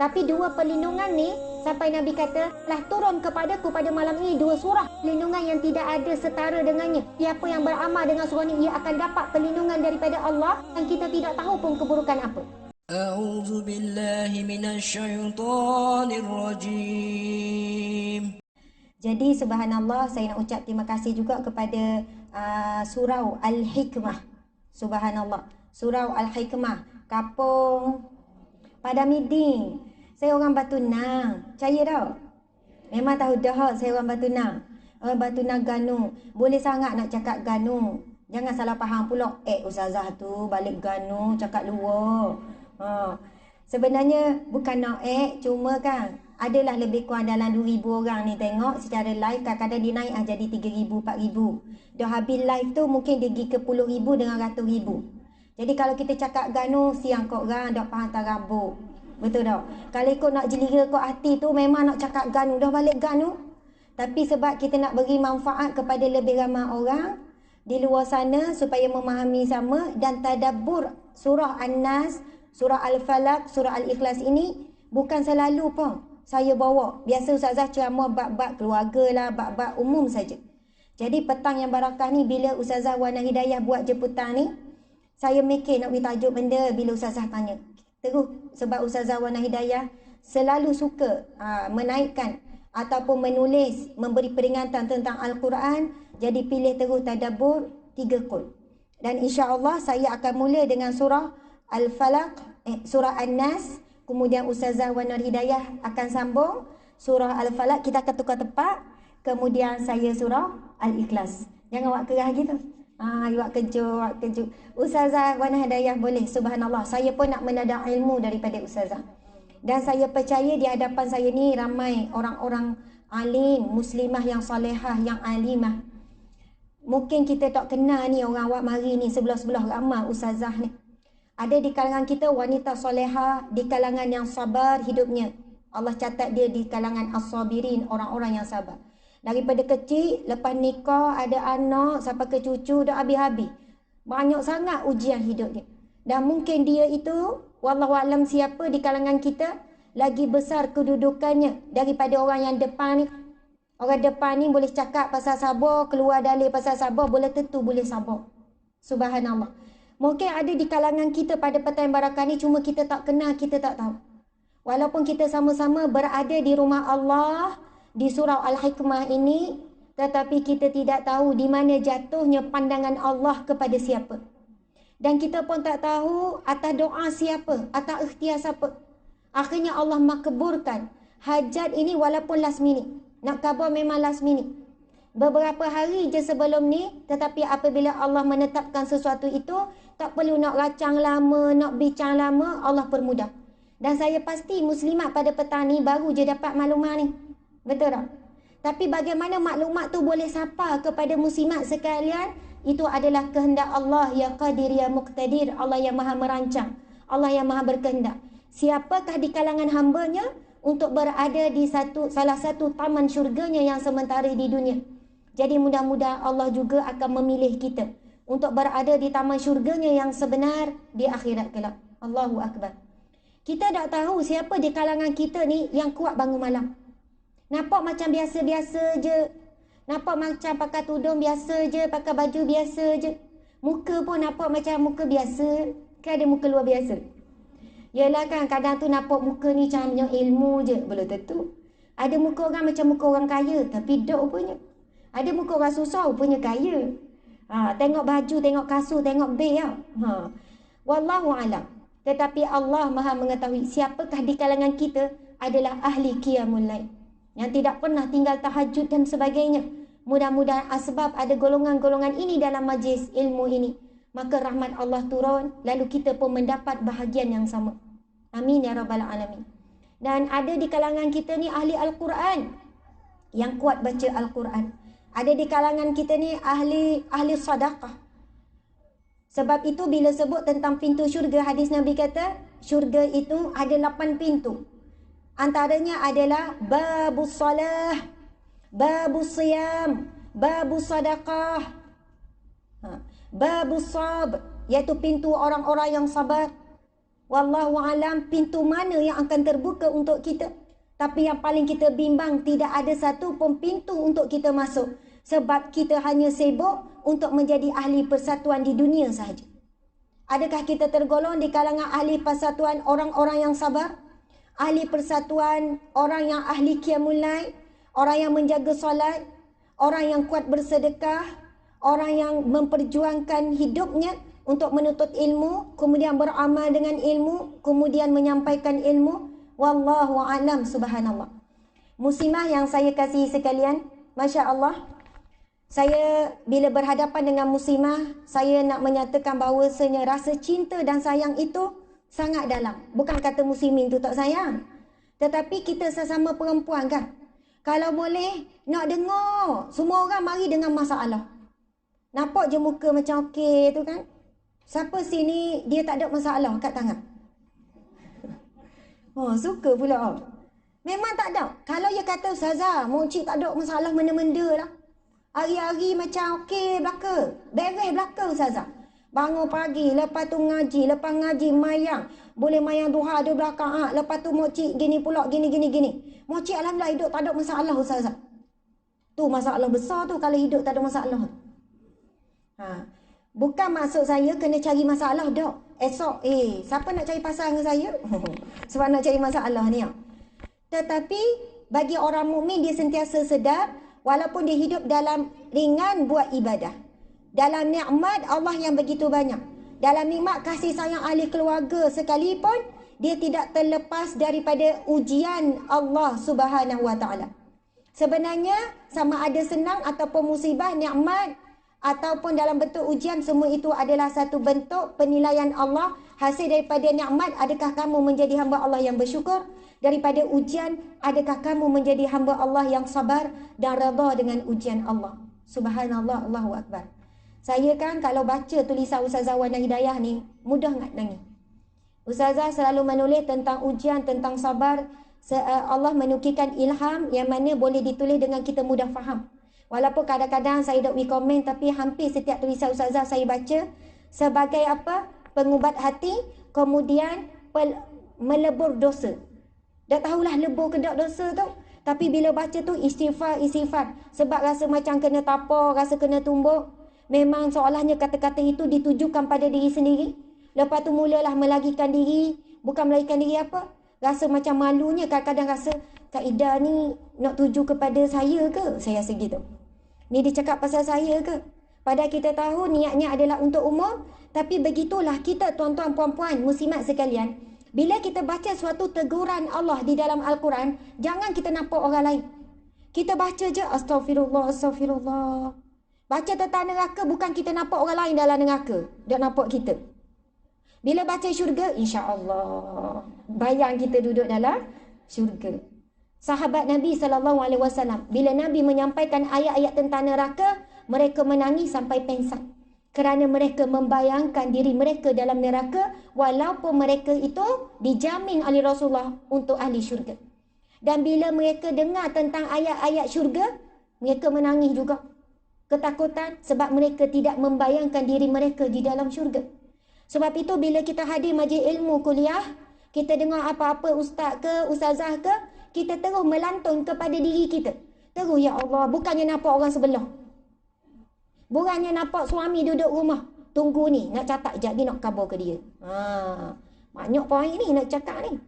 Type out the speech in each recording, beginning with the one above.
Tapi dua perlindungan ni, sampai Nabi kata, telah turun kepadaku pada malam ini dua surah perlindungan yang tidak ada setara dengannya. Siapa yang beramal dengan surah ni, ia akan dapat perlindungan daripada Allah dan kita tidak tahu pun keburukan apa. A'udzu billahi minasyaitonir rajim. Jadi subhanallah, saya nak ucap terima kasih juga kepada surau Al-Hikmah. Subhanallah. Surau Al-Hikmah, Kapung Padamiding. Saya orang Batu Nang. Percaya tak? Memang tahu dah saya orang Batu Nang. Orang Batu Nang Ganu. Boleh sangat nak cakap Ganu. Jangan salah faham pula. Ustazah tu balik Ganu cakap luar. Sebenarnya bukan nak cuma kan adalah lebih kurang dalam 2,000 orang ni tengok secara live. Kadang-kadang dia naik jadi 3,000, 4,000. Dah habis live tu mungkin dia pergi ke puluh ribu dengan ratus ribu. Jadi kalau kita cakap Ganu, siang kau orang dah faham tarabuk. Betul tak? Kalau ikut nak jelira kau hati tu memang nak cakap Ganu, dah balik Ganu. Tapi sebab kita nak beri manfaat kepada lebih ramai orang di luar sana supaya memahami sama dan tadabbur surah An-Nas, surah Al-Falaq, surah Al-Ikhlas ini bukan selalu pun saya bawa. Biasa Ustazah ceramah bab-bab keluarga lah, bab-bab umum saja. Jadi petang yang barakah ni bila Ustazah Wana Hidayah buat jemputan ni, saya mikir nak beri tajuk benda bila Ustazah tanya. Terus sebab Ustazah Wana Hidayah selalu suka menaikkan ataupun menulis, memberi peringatan tentang Al-Quran. Jadi pilih terus tadabbur 3 kul. Dan insya-Allah saya akan mula dengan surah Al-Falaq, surah An-Nas. Kemudian Ustazah Wana Hidayah akan sambung surah Al-Falaq, kita akan tukar tempat. Kemudian saya surah Al-Ikhlas. Jangan buat kerah gitu. Buat kejut. Ustazah Wana Hidayah boleh. Subhanallah. Saya pun nak menadak ilmu daripada Ustazah. Dan saya percaya di hadapan saya ni ramai orang-orang alim, muslimah yang salihah, yang alimah. Mungkin kita tak kenal ni orang awak mari ni sebelah-sebelah ramai Ustazah ni. Ada di kalangan kita wanita salihah, di kalangan yang sabar hidupnya. Allah catat dia di kalangan as-sabirin, orang-orang yang sabar. Daripada kecil, lepas nikah, ada anak, sampai ke cucu, dah habis-habis. Banyak sangat ujian hidup dia. Dan mungkin dia itu, wallahualam siapa di kalangan kita, lagi besar kedudukannya daripada orang yang depan ni. Orang depan ni boleh cakap pasal sabar, keluar dalil pasal sabar, boleh tentu boleh sabar. Subhanallah. Mungkin ada di kalangan kita pada petang barakah ni, cuma kita tak kenal, kita tak tahu. Walaupun kita sama-sama berada di rumah Allah, di surau Al-Hikmah ini, tetapi kita tidak tahu di mana jatuhnya pandangan Allah kepada siapa. Dan kita pun tak tahu atas doa siapa, atas ikhtiar siapa. Akhirnya Allah makburkan hajat ini walaupun last minute. Nak khabar memang last minute. Beberapa hari je sebelum ni, tetapi apabila Allah menetapkan sesuatu itu, tak perlu nak racang lama, nak bincang lama, Allah permudah. Dan saya pasti muslimat pada petang ni baru je dapat maklumat ni. Betul tak? Tapi bagaimana maklumat tu boleh sampai kepada muslimat sekalian? Itu adalah kehendak Allah ya Qadir ya Muqtadir. Allah yang maha merancang, Allah yang maha berkehendak. Siapakah di kalangan hambanya untuk berada di salah satu taman syurganya yang sementara di dunia? Jadi mudah-mudahan Allah juga akan memilih kita untuk berada di taman syurganya yang sebenar di akhirat kelak. Allahu Akbar. Kita tak tahu siapa di kalangan kita ni yang kuat bangun malam. Nampak macam biasa-biasa je. Nampak macam pakai tudung biasa je, pakai baju biasa je. Muka pun nampak macam muka biasa. Kan ada muka luar biasa. Yalah kan kadang tu nampak muka ni macam ilmu je. Belum tentu. Ada muka orang macam muka orang kaya, tapi dok rupanya. Ada muka orang susah, rupanya kaya. Tengok baju, tengok kasut, tengok beg lah. Wallahu alam. Tetapi Allah maha mengetahui siapakah di kalangan kita adalah ahli qiyamul lail, yang tidak pernah tinggal tahajud dan sebagainya. Mudah-mudahan asbab ada golongan-golongan ini dalam majlis ilmu ini, maka rahmat Allah turun, lalu kita pun mendapat bahagian yang sama. Amin ya rabbal alamin. Dan ada di kalangan kita ni ahli Al-Quran, yang kuat baca Al-Quran. Ada di kalangan kita ni ahli sedekah. Sebab itu bila sebut tentang pintu syurga, hadis Nabi kata syurga itu ada 8 pintu. Antaranya adalah babus salah, babus siyam, babus sadaqah, babus sab, iaitu pintu orang-orang yang sabar. Wallahu alam pintu mana yang akan terbuka untuk kita. Tapi yang paling kita bimbang, tidak ada satu pun pintu untuk kita masuk. Sebab kita hanya sibuk untuk menjadi ahli persatuan di dunia sahaja. Adakah kita tergolong di kalangan ahli persatuan orang-orang yang sabar? Ahli persatuan orang yang ahli qiyamul lail, orang yang menjaga solat, orang yang kuat bersedekah, orang yang memperjuangkan hidupnya untuk menuntut ilmu, kemudian beramal dengan ilmu, kemudian menyampaikan ilmu. Wallahu a'lam, subhanallah. Muslimah yang saya kasihi sekalian, Masya Allah, saya bila berhadapan dengan muslimah, saya nak menyatakan bahawasanya rasa cinta dan sayang itu sangat dalam. Bukan kata muslimin tu tak sayang, tetapi kita sesama perempuan kan, kalau boleh nak dengar semua orang mari dengan masalah. Nampak je muka macam okey tu kan. Siapa sini dia tak ada masalah kat tangan? Oh, suka pula. Memang tak ada. Kalau dia kata, Ustazah, Mokcik tak ada masalah mana-mana lah. Hari-hari macam okey belaka. Beres belaka Ustazah. Bangun pagi, lepas tu ngaji, lepas ngaji mayang. Boleh mayang duha 12 rakaat. Lepas tu Mokcik gini pula, gini. Mokcik alhamdulillah hidup tak ada masalah Ustazah. Tu masalah besar tu kalau hidup tak ada masalah. Bukan maksud saya kena cari masalah dak. Esok, siapa nak cari pasal dengan saya? Sebab nak cari masalah ni. Tetapi bagi orang mukmin dia sentiasa sedar, walaupun dia hidup dalam ringan buat ibadah, dalam nikmat Allah yang begitu banyak, dalam nikmat kasih sayang ahli keluarga sekalipun, dia tidak terlepas daripada ujian Allah Subhanahu Wa Taala. Sebenarnya sama ada senang ataupun musibah, nikmat ataupun dalam bentuk ujian, semua itu adalah satu bentuk penilaian Allah. Hasil daripada nikmat, adakah kamu menjadi hamba Allah yang bersyukur? Daripada ujian, adakah kamu menjadi hamba Allah yang sabar dan redha dengan ujian Allah? Subhanallah, Allahu Akbar. Saya kan kalau baca tulisan Ustazah Wana Hidayah ni, mudah nak nangis. Ustazah selalu menulis tentang ujian, tentang sabar. Allah menukilkan ilham yang mana boleh ditulis dengan kita mudah faham. Walaupun kadang-kadang saya dok komen, tapi hampir setiap tulisan Ustazah saya baca sebagai apa? Pengubat hati, kemudian melebur dosa. Dah tahulah lebur ke tak dosa tu, tapi bila baca tu istighfar. Sebab rasa macam kena tapar, rasa kena tumbuk. Memang seolahnya kata-kata itu ditujukan pada diri sendiri. Lepas tu mulalah melagikan diri. Bukan melagikan diri apa? Rasa macam malunya, kadang-kadang rasa Kak Ida ni nak tuju kepada saya ke? Saya rasa gitu. Ni dia cakap pasal saya ke? Padahal kita tahu niatnya adalah untuk umum. Tapi begitulah kita, tuan-tuan, puan-puan, muslimat sekalian. Bila kita baca suatu teguran Allah di dalam Al-Quran, jangan kita nampak orang lain. Kita baca je, astagfirullah. Baca tentang neraka, bukan kita nampak orang lain dalam neraka. Dia nampak kita. Bila baca syurga, insya-Allah, bayang kita duduk dalam syurga. Sahabat Nabi SAW, bila Nabi menyampaikan ayat-ayat tentang neraka, mereka menangis sampai pengsan. Kerana mereka membayangkan diri mereka dalam neraka, walaupun mereka itu dijamin oleh Rasulullah untuk ahli syurga. Dan bila mereka dengar tentang ayat-ayat syurga, mereka menangis juga. Ketakutan sebab mereka tidak membayangkan diri mereka di dalam syurga. Sebab itu bila kita hadir majlis ilmu kuliah, kita dengar apa-apa ustaz ke, ustazah ke, kita terus melantun kepada diri kita. Terus, ya Allah, bukannya nampak orang sebelah. Bukannya nampak suami duduk rumah. Tunggu ni, nak catat sekejap, dia nak khabar ke dia. Banyak poin ni nak cakap ni.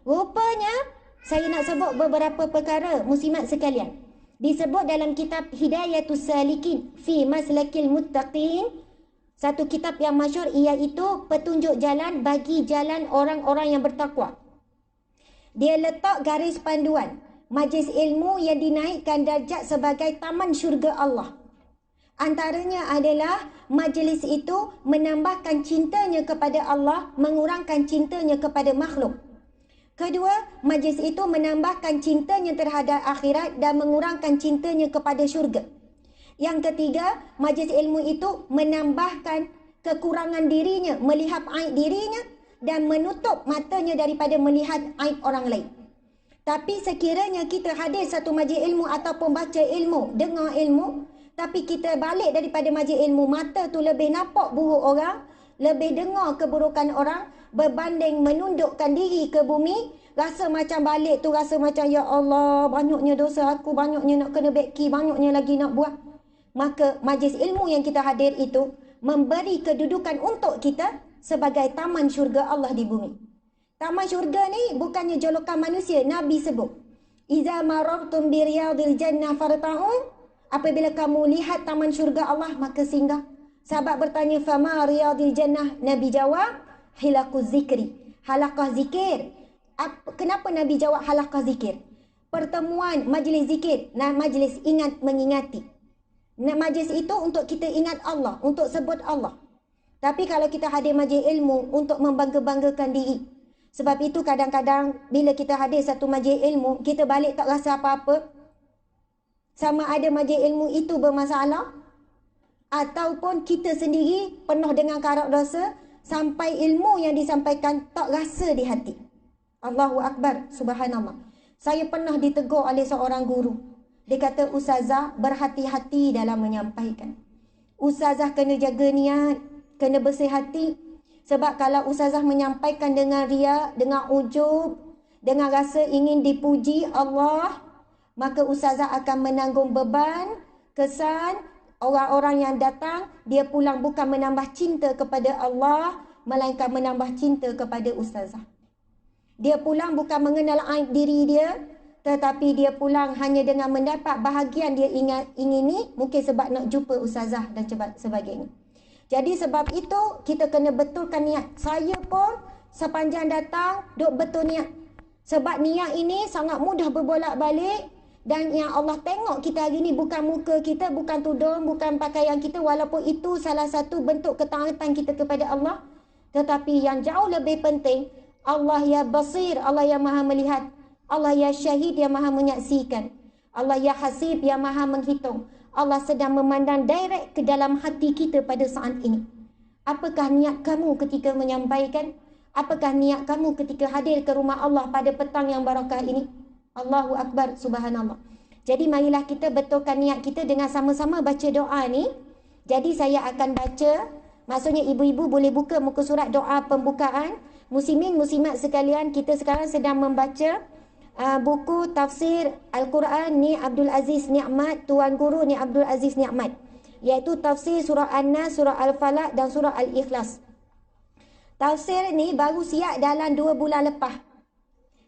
Rupanya, saya nak sebut beberapa perkara muslimat sekalian. Disebut dalam kitab Hidayatus Salikin fi Maslakil Muttaqin. Satu kitab yang masyhur, iaitu petunjuk jalan bagi jalan orang-orang yang bertakwa. Dia letak garis panduan majlis ilmu yang dinaikkan darjat sebagai taman syurga Allah. Antaranya adalah majlis itu menambahkan cintanya kepada Allah, mengurangkan cintanya kepada makhluk. Kedua, majlis itu menambahkan cintanya terhadap akhirat dan mengurangkan cintanya kepada syurga. Yang ketiga, majlis ilmu itu menambahkan kekurangan dirinya, melihat aib dirinya dan menutup matanya daripada melihat aib orang lain. Tapi sekiranya kita hadir satu majlis ilmu ataupun baca ilmu, dengar ilmu, tapi kita balik daripada majlis ilmu, mata tu lebih nampak buruk orang, lebih dengar keburukan orang, berbanding menundukkan diri ke bumi, rasa macam balik tu rasa macam ya Allah, banyaknya dosa aku, banyaknya nak kena beki, banyaknya lagi nak buat. Maka majlis ilmu yang kita hadir itu memberi kedudukan untuk kita sebagai taman syurga Allah di bumi. Taman syurga ni bukannya jolokan manusia. Nabi sebut, "Iza marartum bi riyadil jannah farta'u." Apabila kamu lihat taman syurga Allah, maka singgah. Sahabat bertanya, "Fama riyadil jannah?" Nabi jawab, "Hilaquz zikri." Halaqah zikir. Kenapa Nabi jawab halaqah zikir? Pertemuan majlis zikir dan majlis ingat mengingati. Majlis itu untuk kita ingat Allah, untuk sebut Allah. Tapi kalau kita hadir majlis ilmu untuk membangga-banggakan diri. Sebab itu kadang-kadang bila kita hadir satu majlis ilmu, kita balik tak rasa apa-apa. Sama ada majlis ilmu itu bermasalah ataupun kita sendiri penuh dengan karak dosa sampai ilmu yang disampaikan tak rasa di hati. Allahu Akbar, subhanallah. Saya pernah ditegur oleh seorang guru. Dia kata, "Ustazah, berhati-hati dalam menyampaikan. Ustazah kena jaga niat, kena bersih hati. Sebab kalau ustazah menyampaikan dengan riak, dengan ujub, dengan rasa ingin dipuji Allah, maka ustazah akan menanggung beban, kesan orang-orang yang datang. Dia pulang bukan menambah cinta kepada Allah, melainkan menambah cinta kepada ustazah. Dia pulang bukan mengenal aib diri dia, tetapi dia pulang hanya dengan mendapat bahagian dia ingini, mungkin sebab nak jumpa ustazah dan sebagainya. Jadi sebab itu kita kena betulkan niat. Saya pun sepanjang datang duk betul niat. Sebab niat ini sangat mudah berbolak-balik. Dan yang Allah tengok kita hari ini bukan muka kita, bukan tudung, bukan pakaian kita. Walaupun itu salah satu bentuk ketaatan kita kepada Allah. Tetapi yang jauh lebih penting, Allah ya basir, Allah yang maha melihat. Allah ya syahid, yang maha menyaksikan. Allah ya hasib, yang maha menghitung. Allah sedang memandang direct ke dalam hati kita pada saat ini. Apakah niat kamu ketika menyampaikan? Apakah niat kamu ketika hadir ke rumah Allah pada petang yang barakah ini? Allahu Akbar, subhanallah. Jadi marilah kita betulkan niat kita dengan sama-sama baca doa ni. Jadi saya akan baca, maksudnya ibu-ibu boleh buka muka surat doa pembukaan. Muslimin, muslimat sekalian, kita sekarang sedang membaca buku tafsir Al-Quran Ni Abdul Aziz Ni'mat, Tuan Guru Ni Abdul Aziz Ni'mat, iaitu tafsir surah An-Nas, surah Al-Falaq dan surah Al-Ikhlas. Tafsir ni baru siap dalam 2 bulan lepas.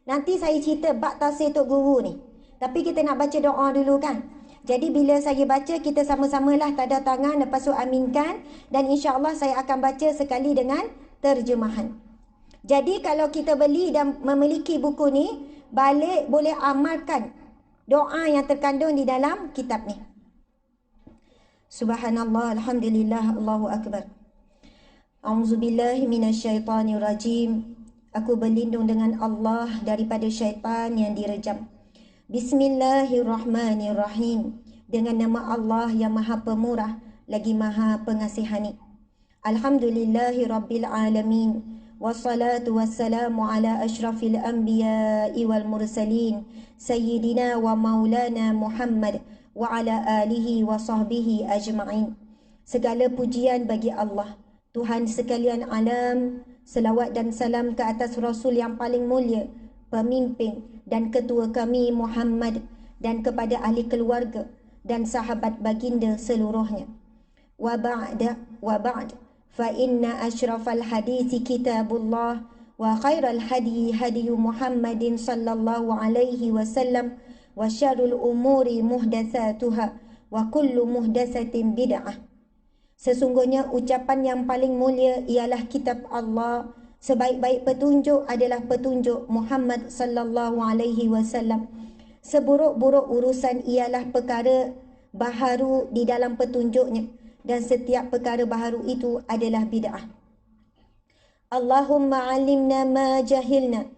Nanti saya cerita bab tafsir Tok Guru ni. Tapi kita nak baca doa dulu kan. Jadi bila saya baca, kita sama-samalah tanda tangan, lepas tu aminkan. Dan insya-Allah saya akan baca sekali dengan terjemahan. Jadi kalau kita beli dan memiliki buku ni, balik boleh amalkan doa yang terkandung di dalam kitab ni. Subhanallah, alhamdulillah, Allahu Akbar. A'udzubillahi minasyaitanirrajim. Aku berlindung dengan Allah daripada syaitan yang direjam. Bismillahirrahmanirrahim. Dengan nama Allah yang maha pemurah lagi maha pengasihani. Alhamdulillahi rabbil alamin. Wassalatu wassalamu ala ashrafil anbiya'i wal mursalin Sayyidina wa maulana Muhammad wa ala alihi wa sahbihi ajma'in. Segala pujian bagi Allah, Tuhan sekalian alam. Selawat dan salam ke atas Rasul yang paling mulia, pemimpin dan ketua kami Muhammad, dan kepada ahli keluarga dan sahabat baginda seluruhnya. Wa ba'd. Fa inna ashrafal hadisi kitabullah wa khairal hadi hadi Muhammadin sallallahu alaihi wasallam wa syarrul umuri muhdatsatuha wa kullu muhdatsatin bid'ah. Sesungguhnya ucapan yang paling mulia ialah kitab Allah. Sebaik-baik petunjuk adalah petunjuk Muhammad sallallahu alaihi wasallam. Seburuk-buruk urusan ialah perkara baharu di dalam petunjuknya, dan setiap perkara baharu itu adalah bid'ah. Allahumma alimna ma jahilna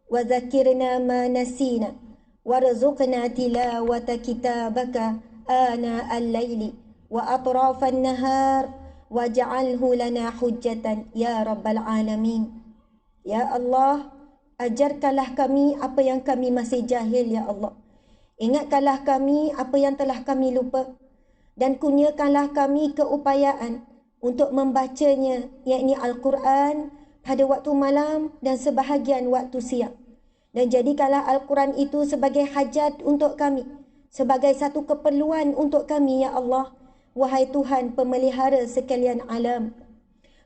wa zakirna ma nasina warzuqna tilawata kitabaka ana al-laili wa atrafan nahar waj'alhu lana hujjatan ya rabbal alamin. Ya Allah, ajarkanlah kami apa yang kami masih jahil ya Allah. Ingatkanlah kami apa yang telah kami lupa, dan kurniakanlah kami keupayaan untuk membacanya, yakni Al-Quran, pada waktu malam dan sebahagian waktu siang. Dan jadikanlah Al-Quran itu sebagai hajat untuk kami, sebagai satu keperluan untuk kami, ya Allah. Wahai Tuhan pemelihara sekalian alam.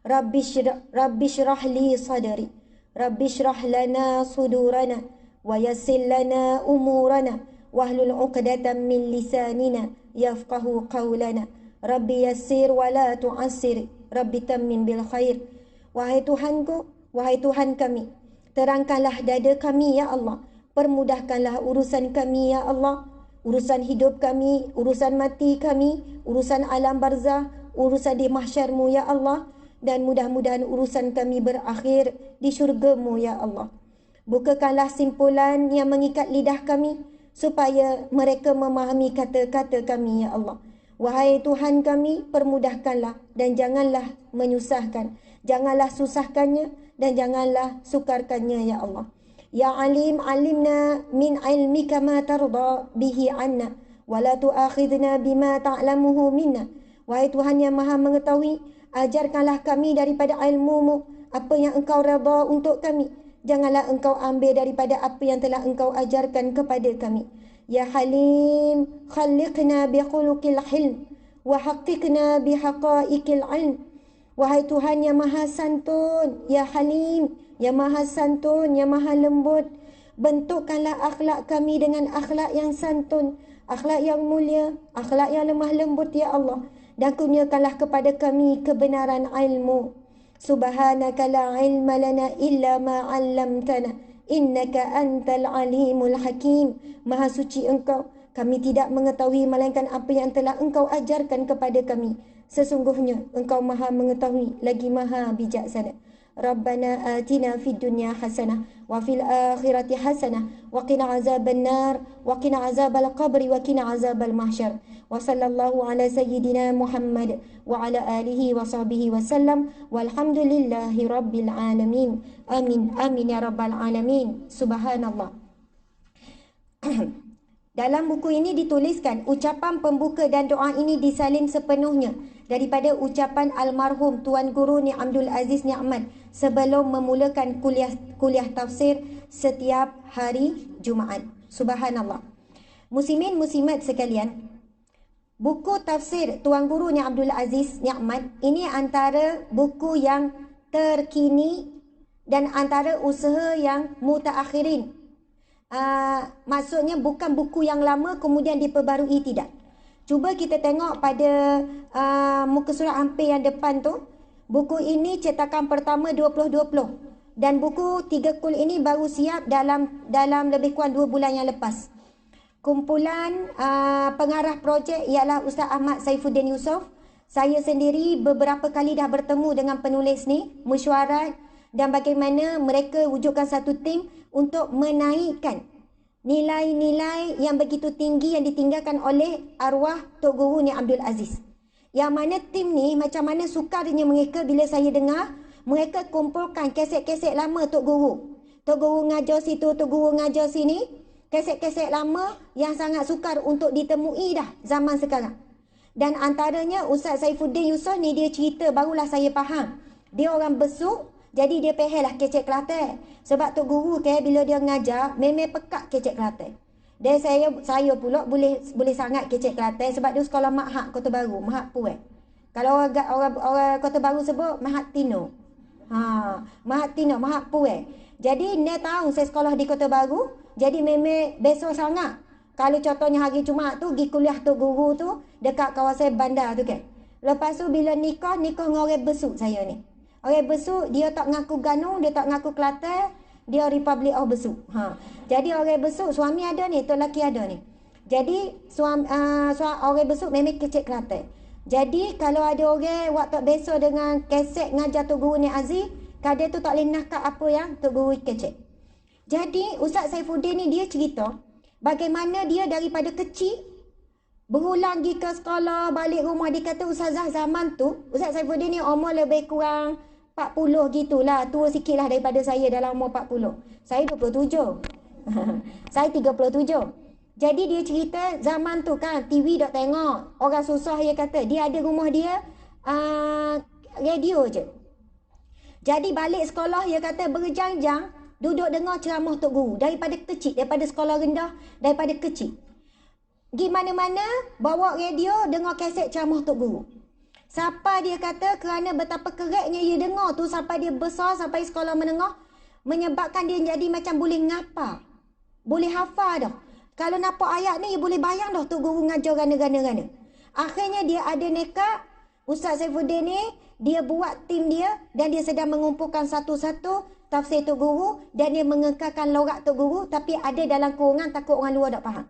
Rabbi syrah li sadri. Rabbi syrah lana sudurana. Wa yassir lana umurana. Wahlul uqdatan min lisanina. Yafqahu qawlana. Rabbi yassir wa la tu'assir. Rabbi tammin bil khair. Wahai Tuhanku, wahai Tuhan kami, terangkanlah dada kami, ya Allah. Permudahkanlah urusan kami, ya Allah. Urusan hidup kami, urusan mati kami, urusan alam barzah, urusan di mahsyarmu, ya Allah. Dan mudah-mudahan urusan kami berakhir di syurgamu, ya Allah. Bukakanlah simpulan yang mengikat lidah kami, supaya mereka memahami kata-kata kami, ya Allah. Wahai Tuhan kami, permudahkanlah dan janganlah menyusahkan. Janganlah susahkannya dan janganlah sukarkannya, ya Allah. Ya Alim, alimna min ilmika ma tarda bihi anna. Wa la tu'akhidna bima ta'lamuhu minna. Wahai Tuhan yang maha mengetahui, ajarkanlah kami daripada ilmu-Mu apa yang Engkau redha untuk kami. Janganlah Engkau ambil daripada apa yang telah Engkau ajarkan kepada kami. Ya Halim, khaliqna bi khuluqil hilm wa haqqiqna bi haqa'iqil ilm. Wahai Tuhan yang maha santun, ya Halim, yang maha santun, yang maha lembut, bentukkanlah akhlak kami dengan akhlak yang santun, akhlak yang mulia, akhlak yang lemah lembut, ya Allah. Dan kurniakanlah kepada kami kebenaran ilmu. Subhanaka la ilma lana illa ma 'allamtana, innaka antal alimul hakim. Maha suci Engkau, kami tidak mengetahui melainkan apa yang telah Engkau ajarkan kepada kami. Sesungguhnya Engkau maha mengetahui lagi maha bijaksana. Rabbana atina fid dunya hasanah wa fil akhirati hasanah wa qina azaban nar wa qina azabal qabri wa qina azabal mahsyar. Wa sallallahu ala sayyidina Muhammad wa ala alihi wa sahbihi wa sallam walhamdulillahi rabbil alamin. Amin amin ya rabbal alamin. Subhanallah. Dalam buku ini dituliskan ucapan pembuka dan doa ini disalin sepenuhnya daripada ucapan almarhum Tuan Guru Ni Abdul Aziz Ni'mat sebelum memulakan kuliah tafsir setiap hari Jumaat. Subhanallah. Muslimin muslimat sekalian, buku tafsir Tuan Guru Ni Abdul Aziz Ni'mat ini antara buku yang terkini dan antara usaha yang mutaakhirin. Maksudnya bukan buku yang lama kemudian diperbarui, tidak. Cuba kita tengok pada muka surat hampir yang depan tu. Buku ini cetakan pertama 2020 dan buku 3 kul ini baru siap dalam lebih kurang 2 bulan yang lepas. Kumpulan pengarah projek ialah Ustaz Ahmad Saifuddin Yusof. Saya sendiri beberapa kali dah bertemu dengan penulis ni, mesyuarat dan bagaimana mereka wujudkan satu tim untuk menaikkan nilai-nilai yang begitu tinggi yang ditinggalkan oleh arwah Tok Guru Ni Abdul Aziz. Yang mana tim ni macam mana sukarnya mereka bila saya dengar mereka kumpulkan kaset-kaset lama Tok Guru. Tok Guru ngajar situ, Tok Guru ngajar sini. Kaset-kaset lama yang sangat sukar untuk ditemui dah zaman sekarang. Dan antaranya Ustaz Saifuddin Yusof ni dia cerita barulah saya faham. Dia orang Besuk. Jadi dia pehelah kecek Kelantan. Sebab Tok Guru bila dia mengajar memang pekat kecek Kelantan. Dan saya pula boleh sangat kecek Kelantan sebab dia sekolah Mahak Kota Baru, Mahak Puan. Kalau orang Kota Baru sebut Mahak Tino. Mahak Tino, Mahak Puan. Jadi dia tahu saya sekolah di Kota Baru, jadi memang besok sangat. Kalau contohnya hari Jumaat tu pergi kuliah Tok Guru tu dekat kawasan bandar tu kan. Lepas tu bila nikah dengan orang Besuk saya ni. Orang Besuk, dia tak ngaku Ganu, dia tak ngaku Kelantan, dia Republic of Besuk. Jadi orang Besuk, suami ada ni, tok lelaki ada ni. Jadi orang Besuk memang kecek Kelantan. Jadi kalau ada orang waktu besok dengan keset ngajar Tok Guru Ni Aziz, kadang tu tak boleh nakak apa yang Tok Guru kecek. Jadi Ustaz Saifuddin ni dia cerita bagaimana dia daripada kecil berulang pergi ke sekolah, balik rumah. Dia kata Ustazah zaman tu, Ustaz Saifuddin ni umur lebih kurang 40 gitulah, tua sikit lah daripada saya dalam umur 40. Saya 27. Saya 37. Jadi dia cerita zaman tu kan TV dok tengok. Orang susah dia kata. Dia ada rumah dia radio je. Jadi balik sekolah, dia kata berjam-jam duduk dengar ceramah Tok Guru. Daripada kecil, daripada sekolah rendah, daripada kecil. Pergi mana-mana, bawa radio, dengar kaset ceramah Tok Guru. Sampai dia kata kerana betapa keratnya dia dengar tu, sampai dia besar, sampai sekolah menengah, menyebabkan dia jadi macam boleh ngapa. Boleh hafal dah. Kalau nampak ayat ni, dia boleh bayang dah Tok Guru ngajar gana-gana. Akhirnya dia ada nekat, Ustaz Saifuddin ni, dia buat tim dia dan dia sedang mengumpulkan satu-satu tafsir Tok Guru dan dia mengekalkan lorat Tok Guru, tapi ada dalam kurungan takut orang luar tak faham.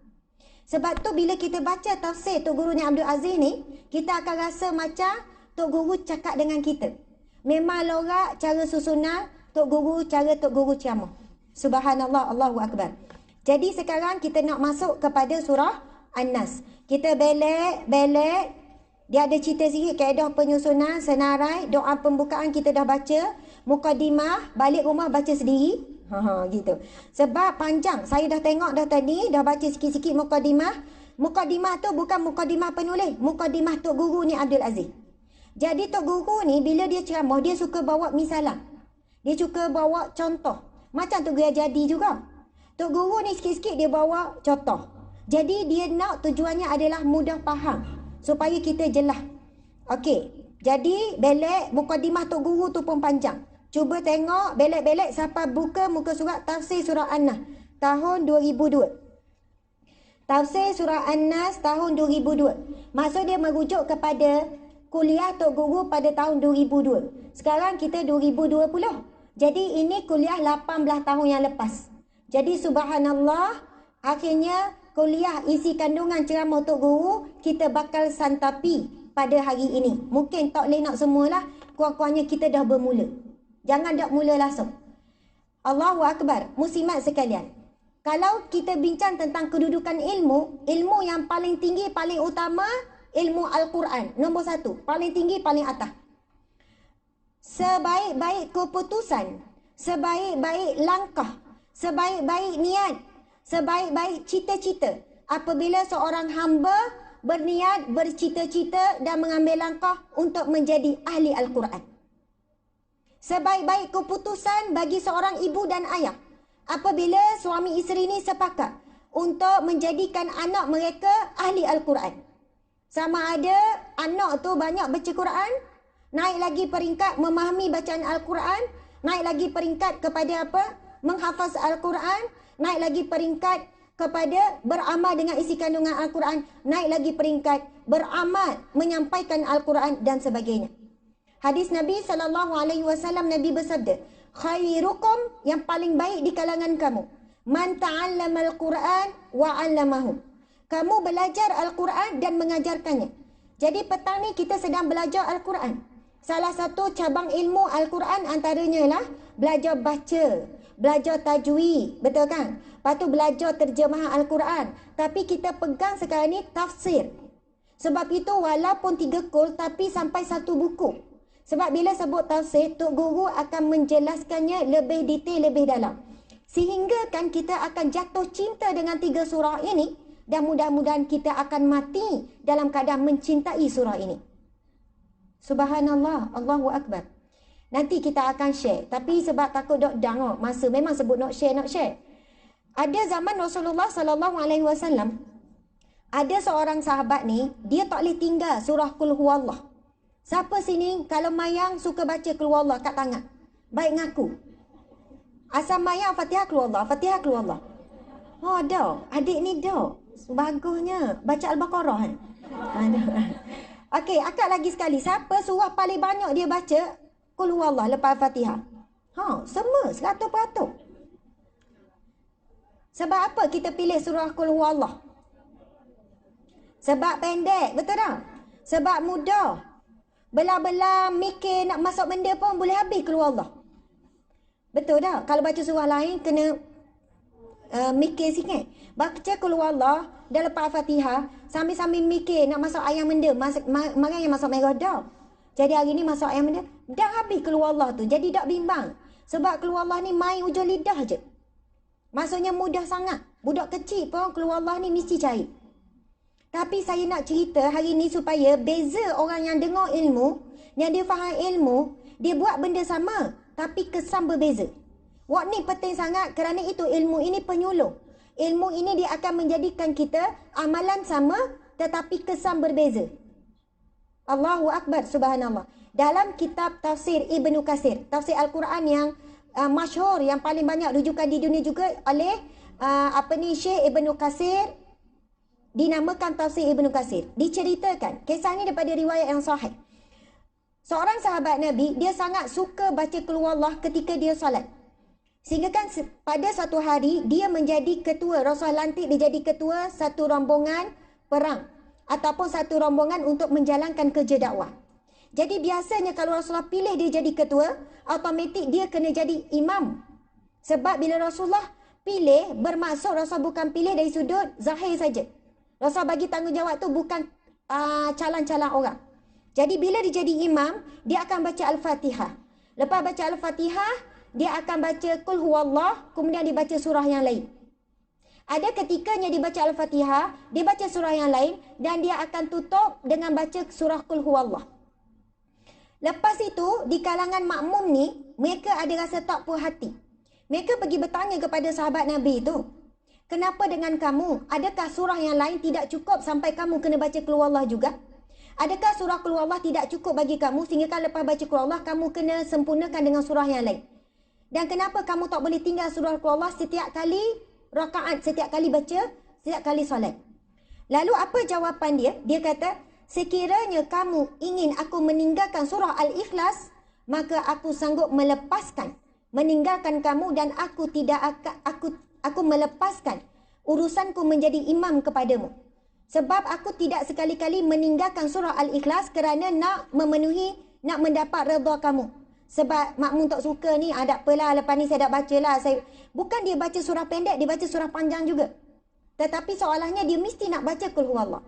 Sebab tu bila kita baca tafsir Tok Guru ni Abdul Aziz ni, kita akan rasa macam Tok Guru cakap dengan kita. Memang lorat, cara susunan, Tok Guru, cara Tok Guru ceramah. Subhanallah, Allahu Akbar. Jadi sekarang kita nak masuk kepada surah An-Nas. Kita belek. Dia ada cerita sikit kaedah penyusunan, senarai, doa pembukaan kita dah baca. Mukadimah, balik rumah baca sendiri. Gitu. Sebab panjang. Saya dah tengok dah tadi, dah baca sikit-sikit mukadimah. Mukadimah tu bukan mukadimah penulis. Mukadimah Tok Guru ni Abdul Aziz. Jadi Tok Guru ni bila dia ceramah, dia suka bawa misalan. Dia suka bawa contoh. Macam Tok Guru jadi juga. Tok Guru ni sikit-sikit dia bawa contoh. Jadi dia nak tujuannya adalah mudah faham. Supaya kita jelas. Okey. Jadi belek mukadimah Tok Guru tu pun panjang. Cuba tengok belek-belek sampai buka muka surat tafsir surah An-Nas tahun 2002. Tafsir surah An-Nas tahun 2002. Maksud dia merujuk kepada kuliah Tok Guru pada tahun 2002. Sekarang kita 2020. Jadi ini kuliah 18 tahun yang lepas. Jadi subhanallah, akhirnya kuliah isi kandungan ceramah Tok Guru kita bakal santapi pada hari ini. Mungkin tak boleh nak semualah, kurang-kurangnya kita dah bermula. Jangan dak mula langsung. Allahu Akbar. Muslimat sekalian, kalau kita bincang tentang kedudukan ilmu, ilmu yang paling tinggi, paling utama, ilmu Al-Quran. Nombor 1, paling tinggi, paling atas. Sebaik-baik keputusan, sebaik-baik langkah, sebaik-baik niat, sebaik-baik cita-cita, apabila seorang hamba berniat, bercita-cita dan mengambil langkah untuk menjadi ahli Al-Quran. Sebaik-baik keputusan bagi seorang ibu dan ayah, apabila suami isteri ini sepakat untuk menjadikan anak mereka ahli Al-Quran. Sama ada anak tu banyak baca Quran, naik lagi peringkat memahami bacaan Al-Quran, naik lagi peringkat kepada apa? Menghafaz Al-Quran, naik lagi peringkat kepada beramal dengan isi kandungan Al-Quran, naik lagi peringkat beramal menyampaikan Al-Quran dan sebagainya. Hadis Nabi SAW, Nabi bersabda, khairukum, yang paling baik di kalangan kamu, man ta'allama al-Quran wa 'allamahu. Kamu belajar Al-Quran dan mengajarkannya. Jadi petang ni kita sedang belajar Al-Quran. Salah satu cabang ilmu Al-Quran antaranya lah belajar baca, belajar tajwid, betul kan? Lepas tu belajar terjemahan Al-Quran. Tapi kita pegang sekarang ni tafsir. Sebab itu walaupun 3 kol tapi sampai 1 buku. Sebab bila sebut tafsir, Tok Guru akan menjelaskannya lebih detail, lebih dalam. Sehingga kan kita akan jatuh cinta dengan 3 surah ini dan mudah-mudahan kita akan mati dalam keadaan mencintai surah ini. Subhanallah, Allahu Akbar. Nanti kita akan share. Tapi sebab takut dok dang masa memang sebut nak share. Ada zaman Rasulullah SAW, ada seorang sahabat ni, dia tak boleh tinggal surah Qul Huwallah. Siapa sini kalau mayang suka baca Qul Huwallah kat tangan? Baik ngaku. Asal mayang Fatihah Qul Huwallah, Fatihah Qul Huwallah. Oh, dah. Adik ni dah. Bagusnya baca Al-Baqarah kan. Okey, akak lagi sekali. Siapa surah paling banyak dia baca Qul Huwallah lepas Fatihah? Semua 100%. Sebab apa kita pilih surah Qul Huwallah? Sebab pendek, betul tak? Sebab mudah. Belah-belah mikir nak masuk benda pun boleh habis Qul Huwallah. Betul tak? Kalau baca surah lain kena mikir sikit. Baca Qul Huwallah dah lepas Fatihah, sambil-sambil mikir nak masuk ayam benda, mana yang masuk merah dah. Jadi hari ni masuk ayam benda, dah habis Qul Huwallah tu. Jadi tak bimbang. Sebab Qul Huwallah ni main ujung lidah je. Maksudnya mudah sangat. Budak kecil pun Qul Huwallah ni mesti cari. Tapi saya nak cerita hari ni supaya beza orang yang dengar ilmu, yang dia faham ilmu, Dia buat benda sama tapi kesan berbeza. Wak ni penting sangat kerana itu ilmu ini penyuluh. Ilmu ini dia akan menjadikan kita amalan sama tetapi kesan berbeza. Allahu Akbar, subhanallah. Dalam kitab tafsir Ibnu Katsir, tafsir Al-Quran yang masyhur, yang paling banyak rujukan di dunia juga oleh Syekh Ibnu Katsir, dinamakan tafsir Ibnu Katsir. Diceritakan, kisah ini daripada riwayat yang sahih. Seorang sahabat Nabi, dia sangat suka baca Qul Huwallah ketika dia salat. Sehingga kan pada satu hari, dia menjadi ketua, Rasulullah lantik dia jadi ketua satu rombongan perang. Ataupun satu rombongan untuk menjalankan kerja dakwah. Jadi biasanya kalau Rasulullah pilih dia jadi ketua, automatik dia kena jadi imam. Sebab bila Rasulullah pilih, bermaksud Rasulullah bukan pilih dari sudut zahir saja. Rasulullah bagi tanggungjawab tu bukan calon-calon orang. Jadi bila dia jadi imam, dia akan baca Al-Fatihah. Lepas baca Al-Fatihah, dia akan baca Qul Huwallah, kemudian dia baca surah yang lain. Ada ketikanya dia baca Al-Fatihah, dia baca surah yang lain dan dia akan tutup dengan baca surah Qul Huwallah. Lepas itu, di kalangan makmum ni, mereka ada rasa tak puas hati. Mereka pergi bertanya kepada sahabat Nabi itu, kenapa dengan kamu? Adakah surah yang lain tidak cukup sampai kamu kena baca Qul Huwallah juga? Adakah surah Qul Huwallah tidak cukup bagi kamu sehingga kan lepas baca Qul Huwallah kamu kena sempurnakan dengan surah yang lain? Dan kenapa kamu tak boleh tinggal surah Qul Huwallah setiap kali rakaat, setiap kali baca, setiap kali solat? Lalu apa jawapan dia? Dia kata, sekiranya kamu ingin aku meninggalkan surah Al-Ikhlas, maka aku sanggup melepaskan, meninggalkan kamu dan aku melepaskan urusanku menjadi imam kepadamu. Sebab aku tidak sekali-kali meninggalkan surah Al-Ikhlas kerana nak mendapat redha kamu. Sebab makmum tak suka ni, tak apalah, lepas ni saya dah baca lah. Bukan dia baca surah pendek, dia baca surah panjang juga. Tetapi seolahnya dia mesti nak baca Qul Huwallah.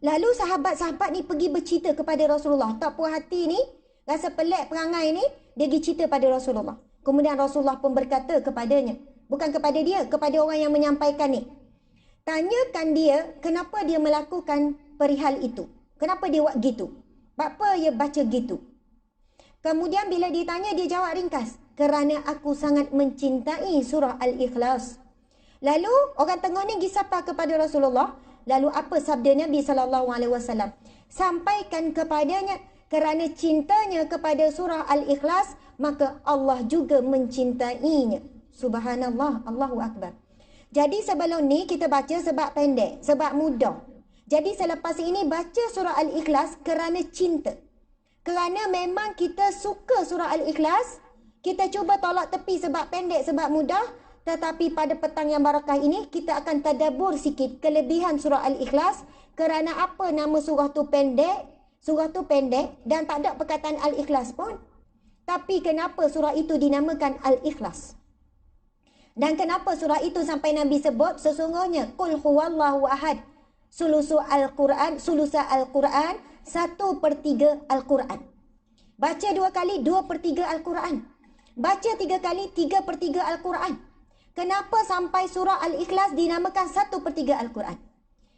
Lalu sahabat-sahabat ni pergi bercerita kepada Rasulullah. Tak puas hati ni, rasa pelik perangai ni, dia pergi cerita pada Rasulullah. Kemudian Rasulullah pun berkata kepadanya, bukan kepada dia, kepada orang yang menyampaikan ni. Tanyakan dia, kenapa dia melakukan perihal itu? Kenapa dia buat gitu? Apa dia baca gitu? Kemudian bila ditanya, dia jawab ringkas, kerana aku sangat mencintai surah Al-Ikhlas. Lalu orang tengah ni pergi sapa kepada Rasulullah. Lalu apa sabda Nabi SAW? Sampaikan kepadanya, kerana cintanya kepada surah Al-Ikhlas, maka Allah juga mencintainya. Subhanallah, Allahu Akbar. Jadi sebelum ni kita baca sebab pendek, sebab mudah. Jadi selepas ini baca surah Al-Ikhlas kerana cinta. Kerana memang kita suka surah Al-Ikhlas, kita cuba tolak tepi sebab pendek, sebab mudah. Tetapi pada petang yang barakah ini, kita akan tadabbur sikit kelebihan surah Al-Ikhlas. Kerana apa nama surah tu pendek? Surah tu pendek dan tak ada perkataan Al-Ikhlas pun. Tapi kenapa surah itu dinamakan Al-Ikhlas? Dan kenapa surah itu sampai Nabi sebut sesungguhnya Qul Huwallahu Ahad, sulusa Al-Quran, 1/3 Al-Quran. Baca 2 kali, 2/3 Al-Quran. Baca 3 kali, 3/3 Al-Quran. Kenapa sampai surah Al-Ikhlas dinamakan 1/3 Al-Quran?